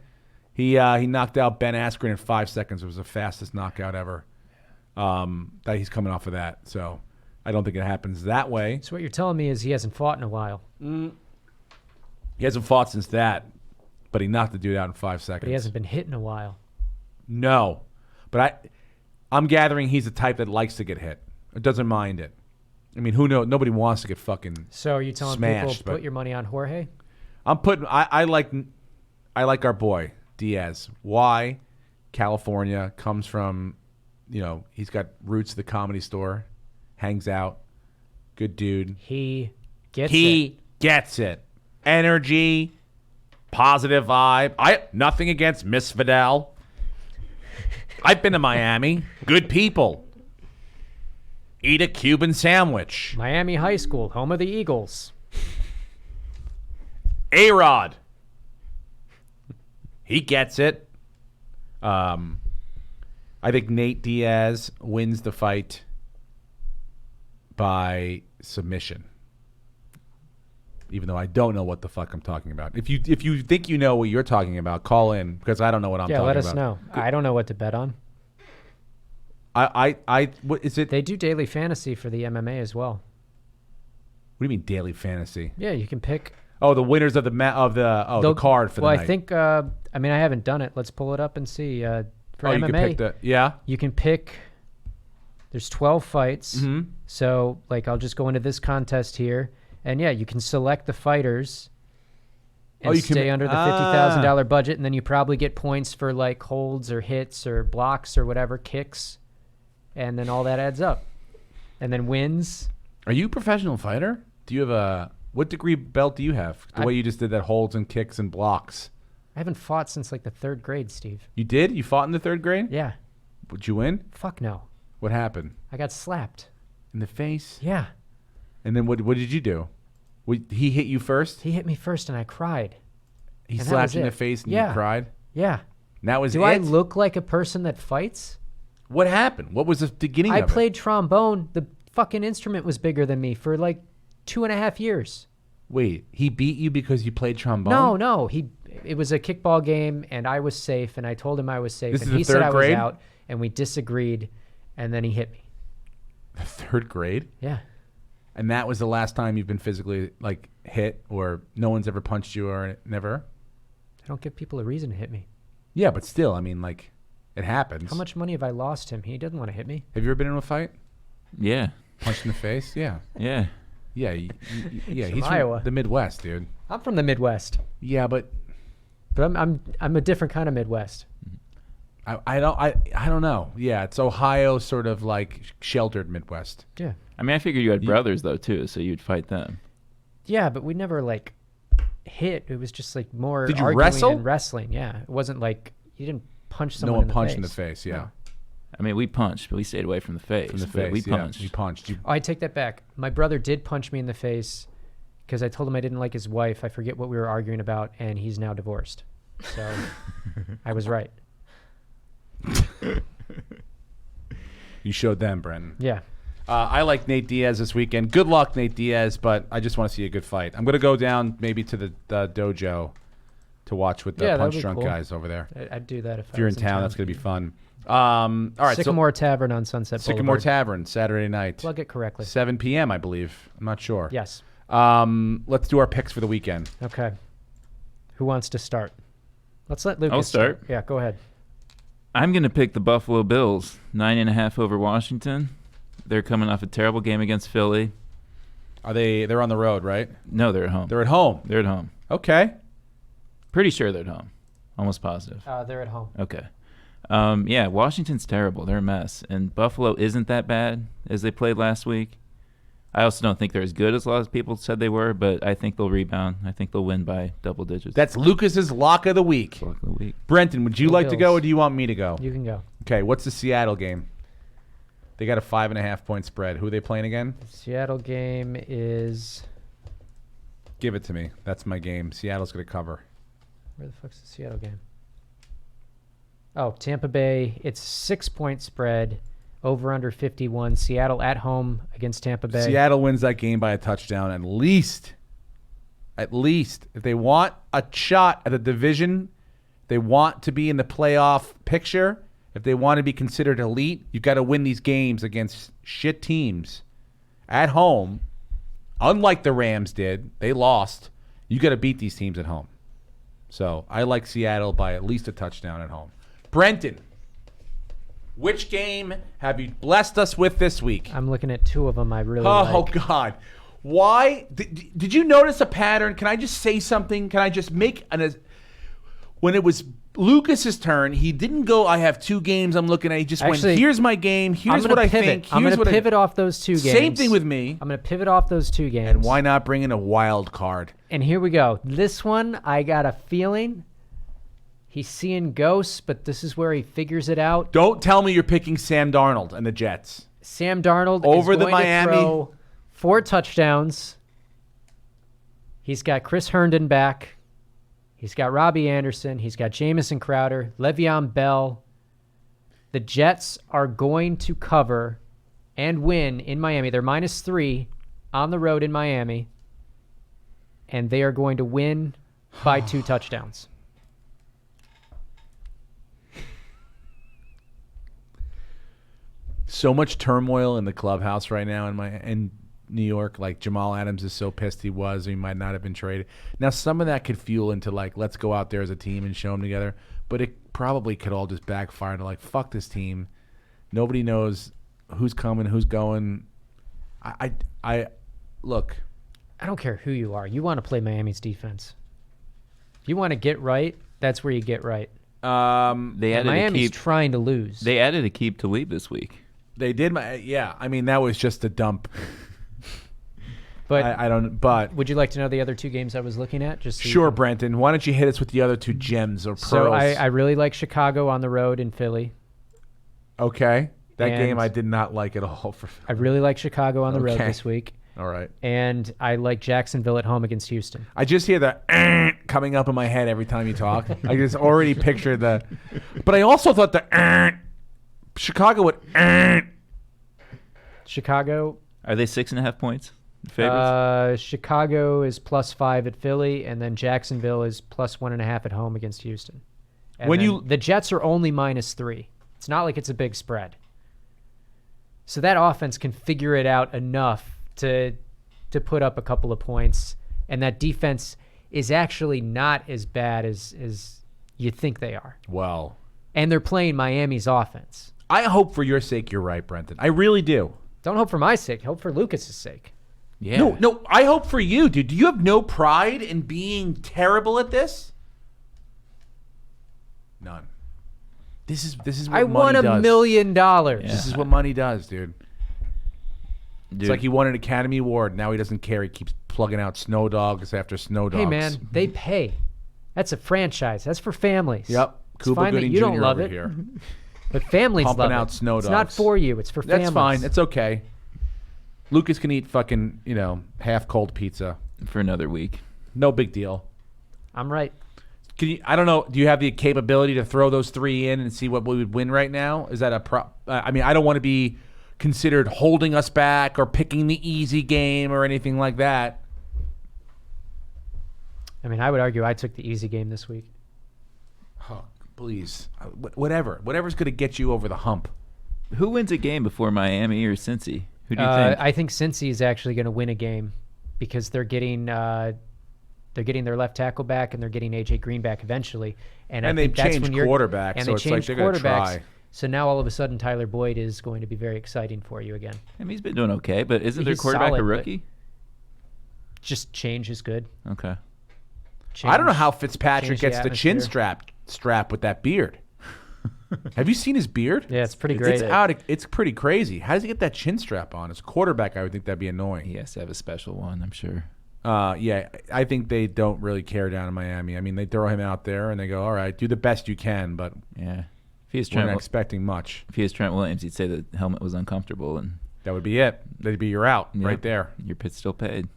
[SPEAKER 2] He knocked out Ben Askren in 5 seconds. It was the fastest knockout ever. That he's coming off of that. So I don't think it happens that way.
[SPEAKER 3] So what you're telling me is he hasn't fought in a while.
[SPEAKER 2] He hasn't fought since that, but he knocked the dude out in 5 seconds.
[SPEAKER 3] But he hasn't been hit in a while.
[SPEAKER 2] No, but I'm gathering he's the type that likes to get hit. It doesn't mind it. I mean, who knows? Nobody wants to get fucking.
[SPEAKER 3] So are you telling
[SPEAKER 2] smashed,
[SPEAKER 3] people
[SPEAKER 2] but-
[SPEAKER 3] put your money on Jorge?
[SPEAKER 2] I'm putting. I like our boy Diaz. Why? California, comes from. He's got roots at the Comedy Store, hangs out, good dude.
[SPEAKER 3] He gets
[SPEAKER 2] He
[SPEAKER 3] it.
[SPEAKER 2] gets it. Energy, positive vibe. Nothing against Miss Vidal. I've been to Miami. Good people. Eat a Cuban sandwich.
[SPEAKER 3] Miami High School, home of the Eagles.
[SPEAKER 2] A-Rod. He gets it. I think Nate Diaz wins the fight by submission. Even though I don't know what the fuck I'm talking about. If you think you know what you're talking about, call in because I don't know what I'm talking
[SPEAKER 3] Yeah,
[SPEAKER 2] about.
[SPEAKER 3] let us know. I don't know what to bet on.
[SPEAKER 2] What is it?
[SPEAKER 3] They do daily fantasy for the MMA as well.
[SPEAKER 2] What do you mean daily fantasy?
[SPEAKER 3] Yeah, you can pick.
[SPEAKER 2] Oh, the winners of the the card for the night.
[SPEAKER 3] I think. I mean, I haven't done it. Let's pull it up and see. For MMA,
[SPEAKER 2] you can pick
[SPEAKER 3] you can pick. There's 12 fights.
[SPEAKER 2] Mm-hmm.
[SPEAKER 3] So, like, I'll just go into this contest here, and yeah, you can select the fighters. And
[SPEAKER 2] you can
[SPEAKER 3] stay under the $50,000 budget, and then you probably get points for like holds or hits or blocks or whatever, kicks, and then all that adds up, and then wins.
[SPEAKER 2] Are you a professional fighter? Do you have what degree belt do you have? The way you just did that holds and kicks and blocks.
[SPEAKER 3] I haven't fought since like the 3rd grade, Steve.
[SPEAKER 2] You did? You fought in the 3rd grade?
[SPEAKER 3] Yeah.
[SPEAKER 2] Did you win?
[SPEAKER 3] Fuck no.
[SPEAKER 2] What happened?
[SPEAKER 3] I got slapped.
[SPEAKER 2] In the face?
[SPEAKER 3] Yeah.
[SPEAKER 2] And then what did you do? He hit you first?
[SPEAKER 3] He hit me first, and I cried.
[SPEAKER 2] He
[SPEAKER 3] And that
[SPEAKER 2] slapped
[SPEAKER 3] was
[SPEAKER 2] you in
[SPEAKER 3] it.
[SPEAKER 2] the face and
[SPEAKER 3] Yeah.
[SPEAKER 2] you cried?
[SPEAKER 3] Yeah.
[SPEAKER 2] And that was
[SPEAKER 3] Do
[SPEAKER 2] it?
[SPEAKER 3] I look like a person that fights?
[SPEAKER 2] What happened? What was the beginning
[SPEAKER 3] I
[SPEAKER 2] of it?
[SPEAKER 3] played trombone. The fucking instrument was bigger than me for like 2.5 years.
[SPEAKER 2] Wait, he beat you because you played trombone?
[SPEAKER 3] No. It was a kickball game, and I was safe, and I told him I was safe,
[SPEAKER 2] This
[SPEAKER 3] and
[SPEAKER 2] is
[SPEAKER 3] he
[SPEAKER 2] the
[SPEAKER 3] said
[SPEAKER 2] 3rd
[SPEAKER 3] I
[SPEAKER 2] grade?
[SPEAKER 3] was out, and we disagreed, and then he hit me.
[SPEAKER 2] The 3rd grade?
[SPEAKER 3] Yeah.
[SPEAKER 2] And that was the last time you've been physically like hit, or no one's ever punched you, or never?
[SPEAKER 3] I don't give people a reason to hit me.
[SPEAKER 2] Yeah, but still, I mean, like, it happens.
[SPEAKER 3] How much money have I lost him? He doesn't want to hit me.
[SPEAKER 2] Have you ever been in a fight?
[SPEAKER 4] Yeah.
[SPEAKER 2] Punched in the face? Yeah.
[SPEAKER 4] Yeah.
[SPEAKER 2] Yeah, yeah. He's from
[SPEAKER 3] Iowa.
[SPEAKER 2] the Midwest, dude.
[SPEAKER 3] I'm from the Midwest,
[SPEAKER 2] Yeah, but
[SPEAKER 3] but I'm a different kind of Midwest.
[SPEAKER 2] I don't know. Yeah, it's Ohio, sort of like sheltered Midwest.
[SPEAKER 3] Yeah.
[SPEAKER 4] I mean, I figured you had brothers though too, so you'd fight them.
[SPEAKER 3] Yeah, but we never like hit. It was just like more
[SPEAKER 2] Did you
[SPEAKER 3] arguing
[SPEAKER 2] wrestle?
[SPEAKER 3] and wrestling. Yeah. It wasn't like you didn't punch
[SPEAKER 2] No
[SPEAKER 3] someone
[SPEAKER 2] one
[SPEAKER 3] in the
[SPEAKER 2] punched
[SPEAKER 3] face.
[SPEAKER 2] in the face. Yeah,
[SPEAKER 3] No.
[SPEAKER 4] I mean, we punched, but we stayed away from the face.
[SPEAKER 2] from the
[SPEAKER 4] But
[SPEAKER 2] face.
[SPEAKER 4] We
[SPEAKER 2] yeah.
[SPEAKER 4] punched.
[SPEAKER 2] We punched.
[SPEAKER 3] Oh, I take that back. My brother did punch me in the face because I told him I didn't like his wife. I forget what we were arguing about, and he's now divorced. So I was right.
[SPEAKER 2] You showed them, Brenton.
[SPEAKER 3] Yeah.
[SPEAKER 2] I like Nate Diaz this weekend. Good luck, Nate Diaz, but I just want to see a good fight. I'm going to go down maybe to the dojo to watch with the
[SPEAKER 3] Yeah, that'd
[SPEAKER 2] Punch
[SPEAKER 3] be
[SPEAKER 2] Drunk
[SPEAKER 3] cool.
[SPEAKER 2] guys over there.
[SPEAKER 3] I'd do that if
[SPEAKER 2] If you're
[SPEAKER 3] I
[SPEAKER 2] in
[SPEAKER 3] was
[SPEAKER 2] town, that's going to be fun. All right,
[SPEAKER 3] Sycamore Tavern on Sunset
[SPEAKER 2] so Sycamore
[SPEAKER 3] Boulevard.
[SPEAKER 2] Tavern, Saturday night.
[SPEAKER 3] Plug it correctly.
[SPEAKER 2] 7 p.m., I believe. I'm not sure.
[SPEAKER 3] Yes.
[SPEAKER 2] Let's do our picks for the weekend.
[SPEAKER 3] Okay. Who wants to start? Let's let Lucas
[SPEAKER 4] I'll start.
[SPEAKER 3] Yeah, go ahead.
[SPEAKER 4] I'm going to pick the Buffalo Bills, 9.5 over Washington. They're coming off a terrible game against Philly.
[SPEAKER 2] They're on the road, right?
[SPEAKER 4] No, they're at home.
[SPEAKER 2] They're at home.
[SPEAKER 4] They're at home.
[SPEAKER 2] Okay.
[SPEAKER 4] Pretty sure they're at home. Almost positive.
[SPEAKER 3] They're at home.
[SPEAKER 4] Okay. Yeah, Washington's terrible. They're a mess. And Buffalo isn't that bad as they played last week. I also don't think they're as good as a lot of people said they were, but I think they'll rebound. I think they'll win by double digits.
[SPEAKER 2] That's Lucas's lock of the week.
[SPEAKER 4] Lock of the week.
[SPEAKER 2] Brenton, would you
[SPEAKER 3] Go
[SPEAKER 2] like to go,
[SPEAKER 3] Bills.
[SPEAKER 2] or do you want me to go?
[SPEAKER 3] You can go.
[SPEAKER 2] Okay, what's the Seattle game? They got a 5.5 point spread. Who are they playing again?
[SPEAKER 3] Seattle game is...
[SPEAKER 2] Give it to me. That's my game. Seattle's going to cover.
[SPEAKER 3] Where the fuck's the Seattle game? Oh, Tampa Bay. It's 6-point spread. Over under 51. Seattle at home against Tampa Bay.
[SPEAKER 2] Seattle wins that game by a touchdown at least. At least. If they want a shot at the division, they want to be in the playoff picture, if they want to be considered elite, you've got to win these games against shit teams at home. Unlike the Rams did. They lost. You got to beat these teams at home. So I like Seattle by at least a touchdown at home. Brenton, which game have you blessed us with this week?
[SPEAKER 3] I'm looking at two of them I really
[SPEAKER 2] Oh,
[SPEAKER 3] like.
[SPEAKER 2] God. Why? Did you notice a pattern? Can I just say something? Can I just make when it was Lucas's turn, he didn't go, I have two games I'm looking at. He just
[SPEAKER 3] Actually,
[SPEAKER 2] went, here's my game. Here's
[SPEAKER 3] I'm
[SPEAKER 2] what
[SPEAKER 3] gonna
[SPEAKER 2] I
[SPEAKER 3] pivot.
[SPEAKER 2] think.
[SPEAKER 3] I'm
[SPEAKER 2] Here's
[SPEAKER 3] going to
[SPEAKER 2] what
[SPEAKER 3] pivot off those two games.
[SPEAKER 2] Same thing with me.
[SPEAKER 3] I'm going to pivot off those two games.
[SPEAKER 2] And why not bring in a wild card?
[SPEAKER 3] And here we go. This one, I got a feeling he's seeing ghosts, but this is where he figures it out.
[SPEAKER 2] Don't tell me you're picking Sam Darnold and the Jets.
[SPEAKER 3] Sam Darnold
[SPEAKER 2] Over
[SPEAKER 3] is
[SPEAKER 2] the
[SPEAKER 3] going
[SPEAKER 2] Miami.
[SPEAKER 3] to throw 4 touchdowns. He's got Chris Herndon back. He's got Robbie Anderson. He's got Jamison Crowder, Le'Veon Bell. The Jets are going to cover and win in Miami. They're -3 on the road in Miami. And they are going to win by 2 touchdowns.
[SPEAKER 2] So much turmoil in the clubhouse right now in New York. Like Jamal Adams is so pissed he might not have been traded. Now some of that could fuel into like, let's go out there as a team and show them together. But it probably could all just backfire into like, fuck this team. Nobody knows who's coming, who's going. I look.
[SPEAKER 3] I don't care who you are. You want to play Miami's defense. If you want to get right, that's where you get right.
[SPEAKER 4] They added
[SPEAKER 3] Miami's trying to lose.
[SPEAKER 4] They added a keep to leave this week.
[SPEAKER 2] They did. Yeah. I mean, that was just a dump.
[SPEAKER 3] But
[SPEAKER 2] I don't. But
[SPEAKER 3] would you like to know the other two games I was looking at? Just so
[SPEAKER 2] sure, Brenton. Why don't you hit us with the other two gems or pearls?
[SPEAKER 3] So I really like Chicago on the road in Philly.
[SPEAKER 2] Okay. That
[SPEAKER 3] And
[SPEAKER 2] game I did not like at all.
[SPEAKER 3] I really like Chicago on the road this week.
[SPEAKER 2] All right.
[SPEAKER 3] And I like Jacksonville at home against Houston.
[SPEAKER 2] I just hear the coming up in my head every time you talk. I just already pictured the. But I also thought the Chicago would.
[SPEAKER 3] Chicago.
[SPEAKER 4] Are they 6.5 points favorites?
[SPEAKER 3] Chicago is +5 at Philly, and then Jacksonville is +1.5 at home against Houston. And then the Jets are only -3. It's not like it's a big spread. So that offense can figure it out enough to put up a couple of points, and that defense is actually not as bad as you think they are.
[SPEAKER 2] Well,
[SPEAKER 3] and they're playing Miami's offense.
[SPEAKER 2] I hope for your sake you're right, Brenton. I really do.
[SPEAKER 3] Don't hope for my sake. Hope for Lucas's sake.
[SPEAKER 4] Yeah.
[SPEAKER 2] No. I hope for you, dude. Do you have no pride in being terrible at this? None. This is what
[SPEAKER 3] I
[SPEAKER 2] money
[SPEAKER 3] won
[SPEAKER 2] does.
[SPEAKER 3] $1 million.
[SPEAKER 2] This is what money does, dude. It's like he won an Academy Award. Now he doesn't care. He keeps plugging out snow dogs after snow dogs.
[SPEAKER 3] Hey, man, they pay. That's a franchise. That's for families.
[SPEAKER 2] Yep.
[SPEAKER 3] It's
[SPEAKER 2] Cuba
[SPEAKER 3] fine that
[SPEAKER 2] Gooding
[SPEAKER 3] you
[SPEAKER 2] Jr.
[SPEAKER 3] don't love
[SPEAKER 2] over
[SPEAKER 3] it,
[SPEAKER 2] here.
[SPEAKER 3] but families
[SPEAKER 2] Pumping
[SPEAKER 3] love
[SPEAKER 2] out
[SPEAKER 3] it.
[SPEAKER 2] snow
[SPEAKER 3] It's not
[SPEAKER 2] dogs.
[SPEAKER 3] for you. It's for families.
[SPEAKER 2] That's fine. It's okay. Lucas can eat fucking, half cold pizza
[SPEAKER 4] for another week.
[SPEAKER 2] No big deal.
[SPEAKER 3] I'm right.
[SPEAKER 2] Can you? I don't know. Do you have the capability to throw those three in and see what we would win right now? Is that a I mean, I don't want to be considered holding us back or picking the easy game or anything like that.
[SPEAKER 3] I mean, I would argue I took the easy game this week.
[SPEAKER 2] Oh, please. Whatever's going to get you over the hump.
[SPEAKER 4] Who wins a game before Miami or Cincy? Who do you think?
[SPEAKER 3] I think Cincy is actually going to win a game because they're getting their left tackle back and they're getting AJ Green back eventually. And I
[SPEAKER 2] they've
[SPEAKER 3] think that's
[SPEAKER 2] changed
[SPEAKER 3] when
[SPEAKER 2] quarterback,
[SPEAKER 3] and
[SPEAKER 2] so
[SPEAKER 3] they
[SPEAKER 2] it's like
[SPEAKER 3] changed
[SPEAKER 2] they're going to
[SPEAKER 3] quarterbacks.
[SPEAKER 2] try.
[SPEAKER 3] So now all of a sudden Tyler Boyd is going to be very exciting for you again.
[SPEAKER 4] I mean, he's been doing okay, but isn't their
[SPEAKER 3] He's
[SPEAKER 4] quarterback
[SPEAKER 3] solid,
[SPEAKER 4] a
[SPEAKER 3] but
[SPEAKER 4] rookie?
[SPEAKER 3] Just change is good.
[SPEAKER 4] Okay.
[SPEAKER 2] I don't know how Fitzpatrick
[SPEAKER 3] change the
[SPEAKER 2] gets the chin
[SPEAKER 3] atmosphere.
[SPEAKER 2] strap with that beard. Have you seen his beard?
[SPEAKER 3] Yeah, it's pretty great.
[SPEAKER 2] It's pretty crazy. How does he get that chin strap on? As a quarterback, I would think that'd be annoying.
[SPEAKER 4] He has to have a special one, I'm sure.
[SPEAKER 2] Yeah, I think they don't really care down in Miami. I mean, they throw him out there and they go, all right, do the best you can, but
[SPEAKER 4] Yeah. If he was
[SPEAKER 2] we're not
[SPEAKER 4] Trent,
[SPEAKER 2] expecting much.
[SPEAKER 4] if he was Trent Williams, he'd say the helmet was uncomfortable and
[SPEAKER 2] That would be it. That'd be your out right there.
[SPEAKER 4] your pit's still paid.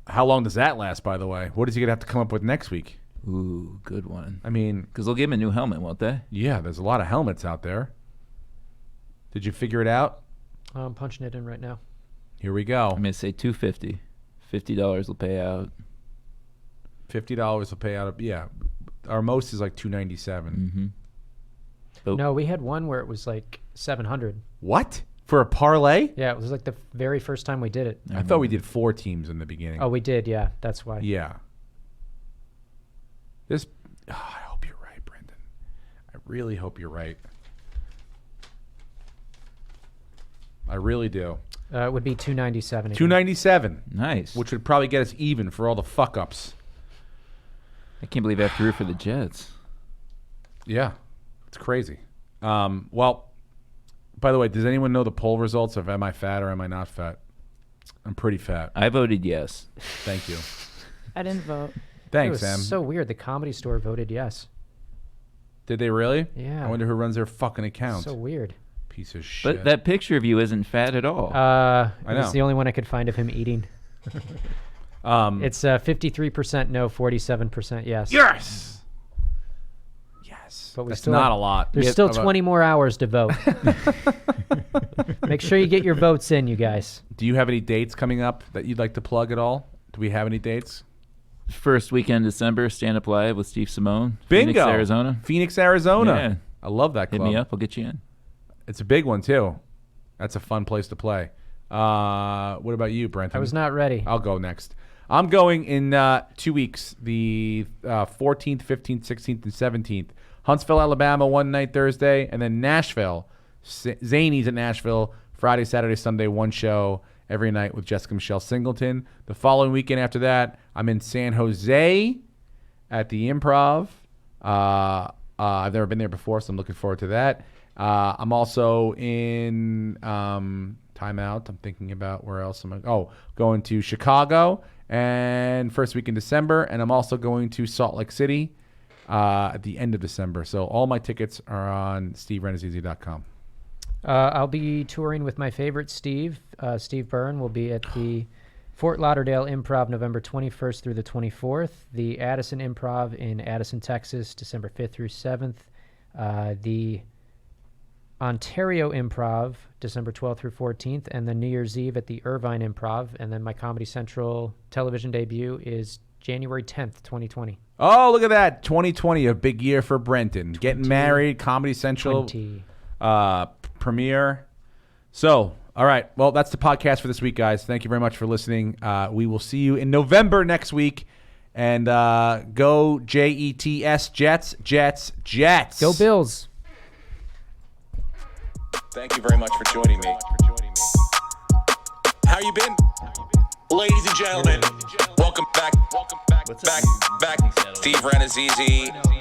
[SPEAKER 2] How long does that last, by the way? What is he going to have to come up with next week?
[SPEAKER 4] Ooh, good one.
[SPEAKER 2] I mean,
[SPEAKER 4] Because they'll give him a new helmet, won't they?
[SPEAKER 2] yeah, there's a lot of helmets out there. Did you figure it out?
[SPEAKER 3] I'm punching it in right now.
[SPEAKER 2] Here we go.
[SPEAKER 4] I'm going to say $250. $50 will pay out.
[SPEAKER 2] $50 will pay out. Yeah, our most is like $297.
[SPEAKER 4] Mm-hmm. But
[SPEAKER 3] No, we had one where it was like 700.
[SPEAKER 2] What for a parlay?
[SPEAKER 3] Yeah, it was like the very first time we did it.
[SPEAKER 2] I thought we did 4 teams in the beginning.
[SPEAKER 3] Oh, we did. Yeah, that's why.
[SPEAKER 2] Yeah. This. I hope you're right, Brendan. I really hope you're right. I really do.
[SPEAKER 3] It would be 297. again.
[SPEAKER 2] 297,
[SPEAKER 4] nice.
[SPEAKER 2] which would probably get us even for all the fuck ups.
[SPEAKER 4] I can't believe I have to root for the Jets.
[SPEAKER 2] Yeah, it's crazy. Well, by the way, does anyone know the poll results of am I fat or am I not fat? I'm pretty fat.
[SPEAKER 4] I voted yes.
[SPEAKER 2] Thank you.
[SPEAKER 5] I didn't vote.
[SPEAKER 2] Thanks,
[SPEAKER 3] It
[SPEAKER 2] Sam.
[SPEAKER 3] was so weird. The Comedy Store voted yes.
[SPEAKER 2] Did they really?
[SPEAKER 3] Yeah.
[SPEAKER 2] I wonder who runs their fucking account.
[SPEAKER 3] So weird.
[SPEAKER 2] Piece of shit.
[SPEAKER 4] But that picture of you isn't fat at all.
[SPEAKER 2] I
[SPEAKER 3] It's
[SPEAKER 2] know.
[SPEAKER 3] the only one I could find of him eating. It's 53% no, 47% yes.
[SPEAKER 2] yes. Yes.
[SPEAKER 3] But we
[SPEAKER 2] That's
[SPEAKER 3] still
[SPEAKER 2] not
[SPEAKER 3] have-
[SPEAKER 2] a lot.
[SPEAKER 3] There's
[SPEAKER 2] Yeah,
[SPEAKER 3] still
[SPEAKER 2] about-
[SPEAKER 3] 20 more hours to vote. Make sure you get your votes in, you guys.
[SPEAKER 2] Do you have any dates coming up that you'd like to plug at all? Do we have any dates?
[SPEAKER 4] First weekend December, stand up live with Steve Simone.
[SPEAKER 2] Bingo.
[SPEAKER 4] Phoenix, Arizona.
[SPEAKER 2] Phoenix, Arizona.
[SPEAKER 4] Yeah.
[SPEAKER 2] I love that
[SPEAKER 4] Hit
[SPEAKER 2] club.
[SPEAKER 4] me up. I'll get you in.
[SPEAKER 2] It's a big one too. That's a fun place to play. What about you, Brenton?
[SPEAKER 3] I was not ready.
[SPEAKER 2] I'll go next. I'm going in 2 weeks, the 14th, 15th, 16th, and 17th. Huntsville, Alabama, one night Thursday, and then Nashville. Zany's at Nashville, Friday, Saturday, Sunday, one show every night with Jessica Michelle Singleton. The following weekend after that, I'm in San Jose at the Improv. I've never been there before, so I'm looking forward to that. I'm also in timeout. I'm thinking about where else am I? Going to Chicago and first week in December, and I'm also going to Salt Lake City at the end of December. So all my tickets are on SteveRenazizi.com.
[SPEAKER 3] I'll be touring with my favorite Steve. Steve Byrne will be at the Fort Lauderdale Improv November 21st through the 24th. The Addison Improv in Addison, Texas, December 5th through 7th. The Ontario Improv, December 12th through 14th. And then New Year's Eve at the Irvine Improv. And then my Comedy Central television debut is January 10th, 2020.
[SPEAKER 2] Oh, look at that. 2020, a big year for Brenton. Getting married, Comedy Central. Premiere. So, all right. Well, that's the podcast for this week, guys. Thank you very much for listening. We will see you in November next week. And go Jets, Jets, Jets, Jets.
[SPEAKER 3] Go Bills.
[SPEAKER 1] Thank you very much for joining me. How you been? Ladies and gentlemen, welcome back. Back. Steve Renazizi.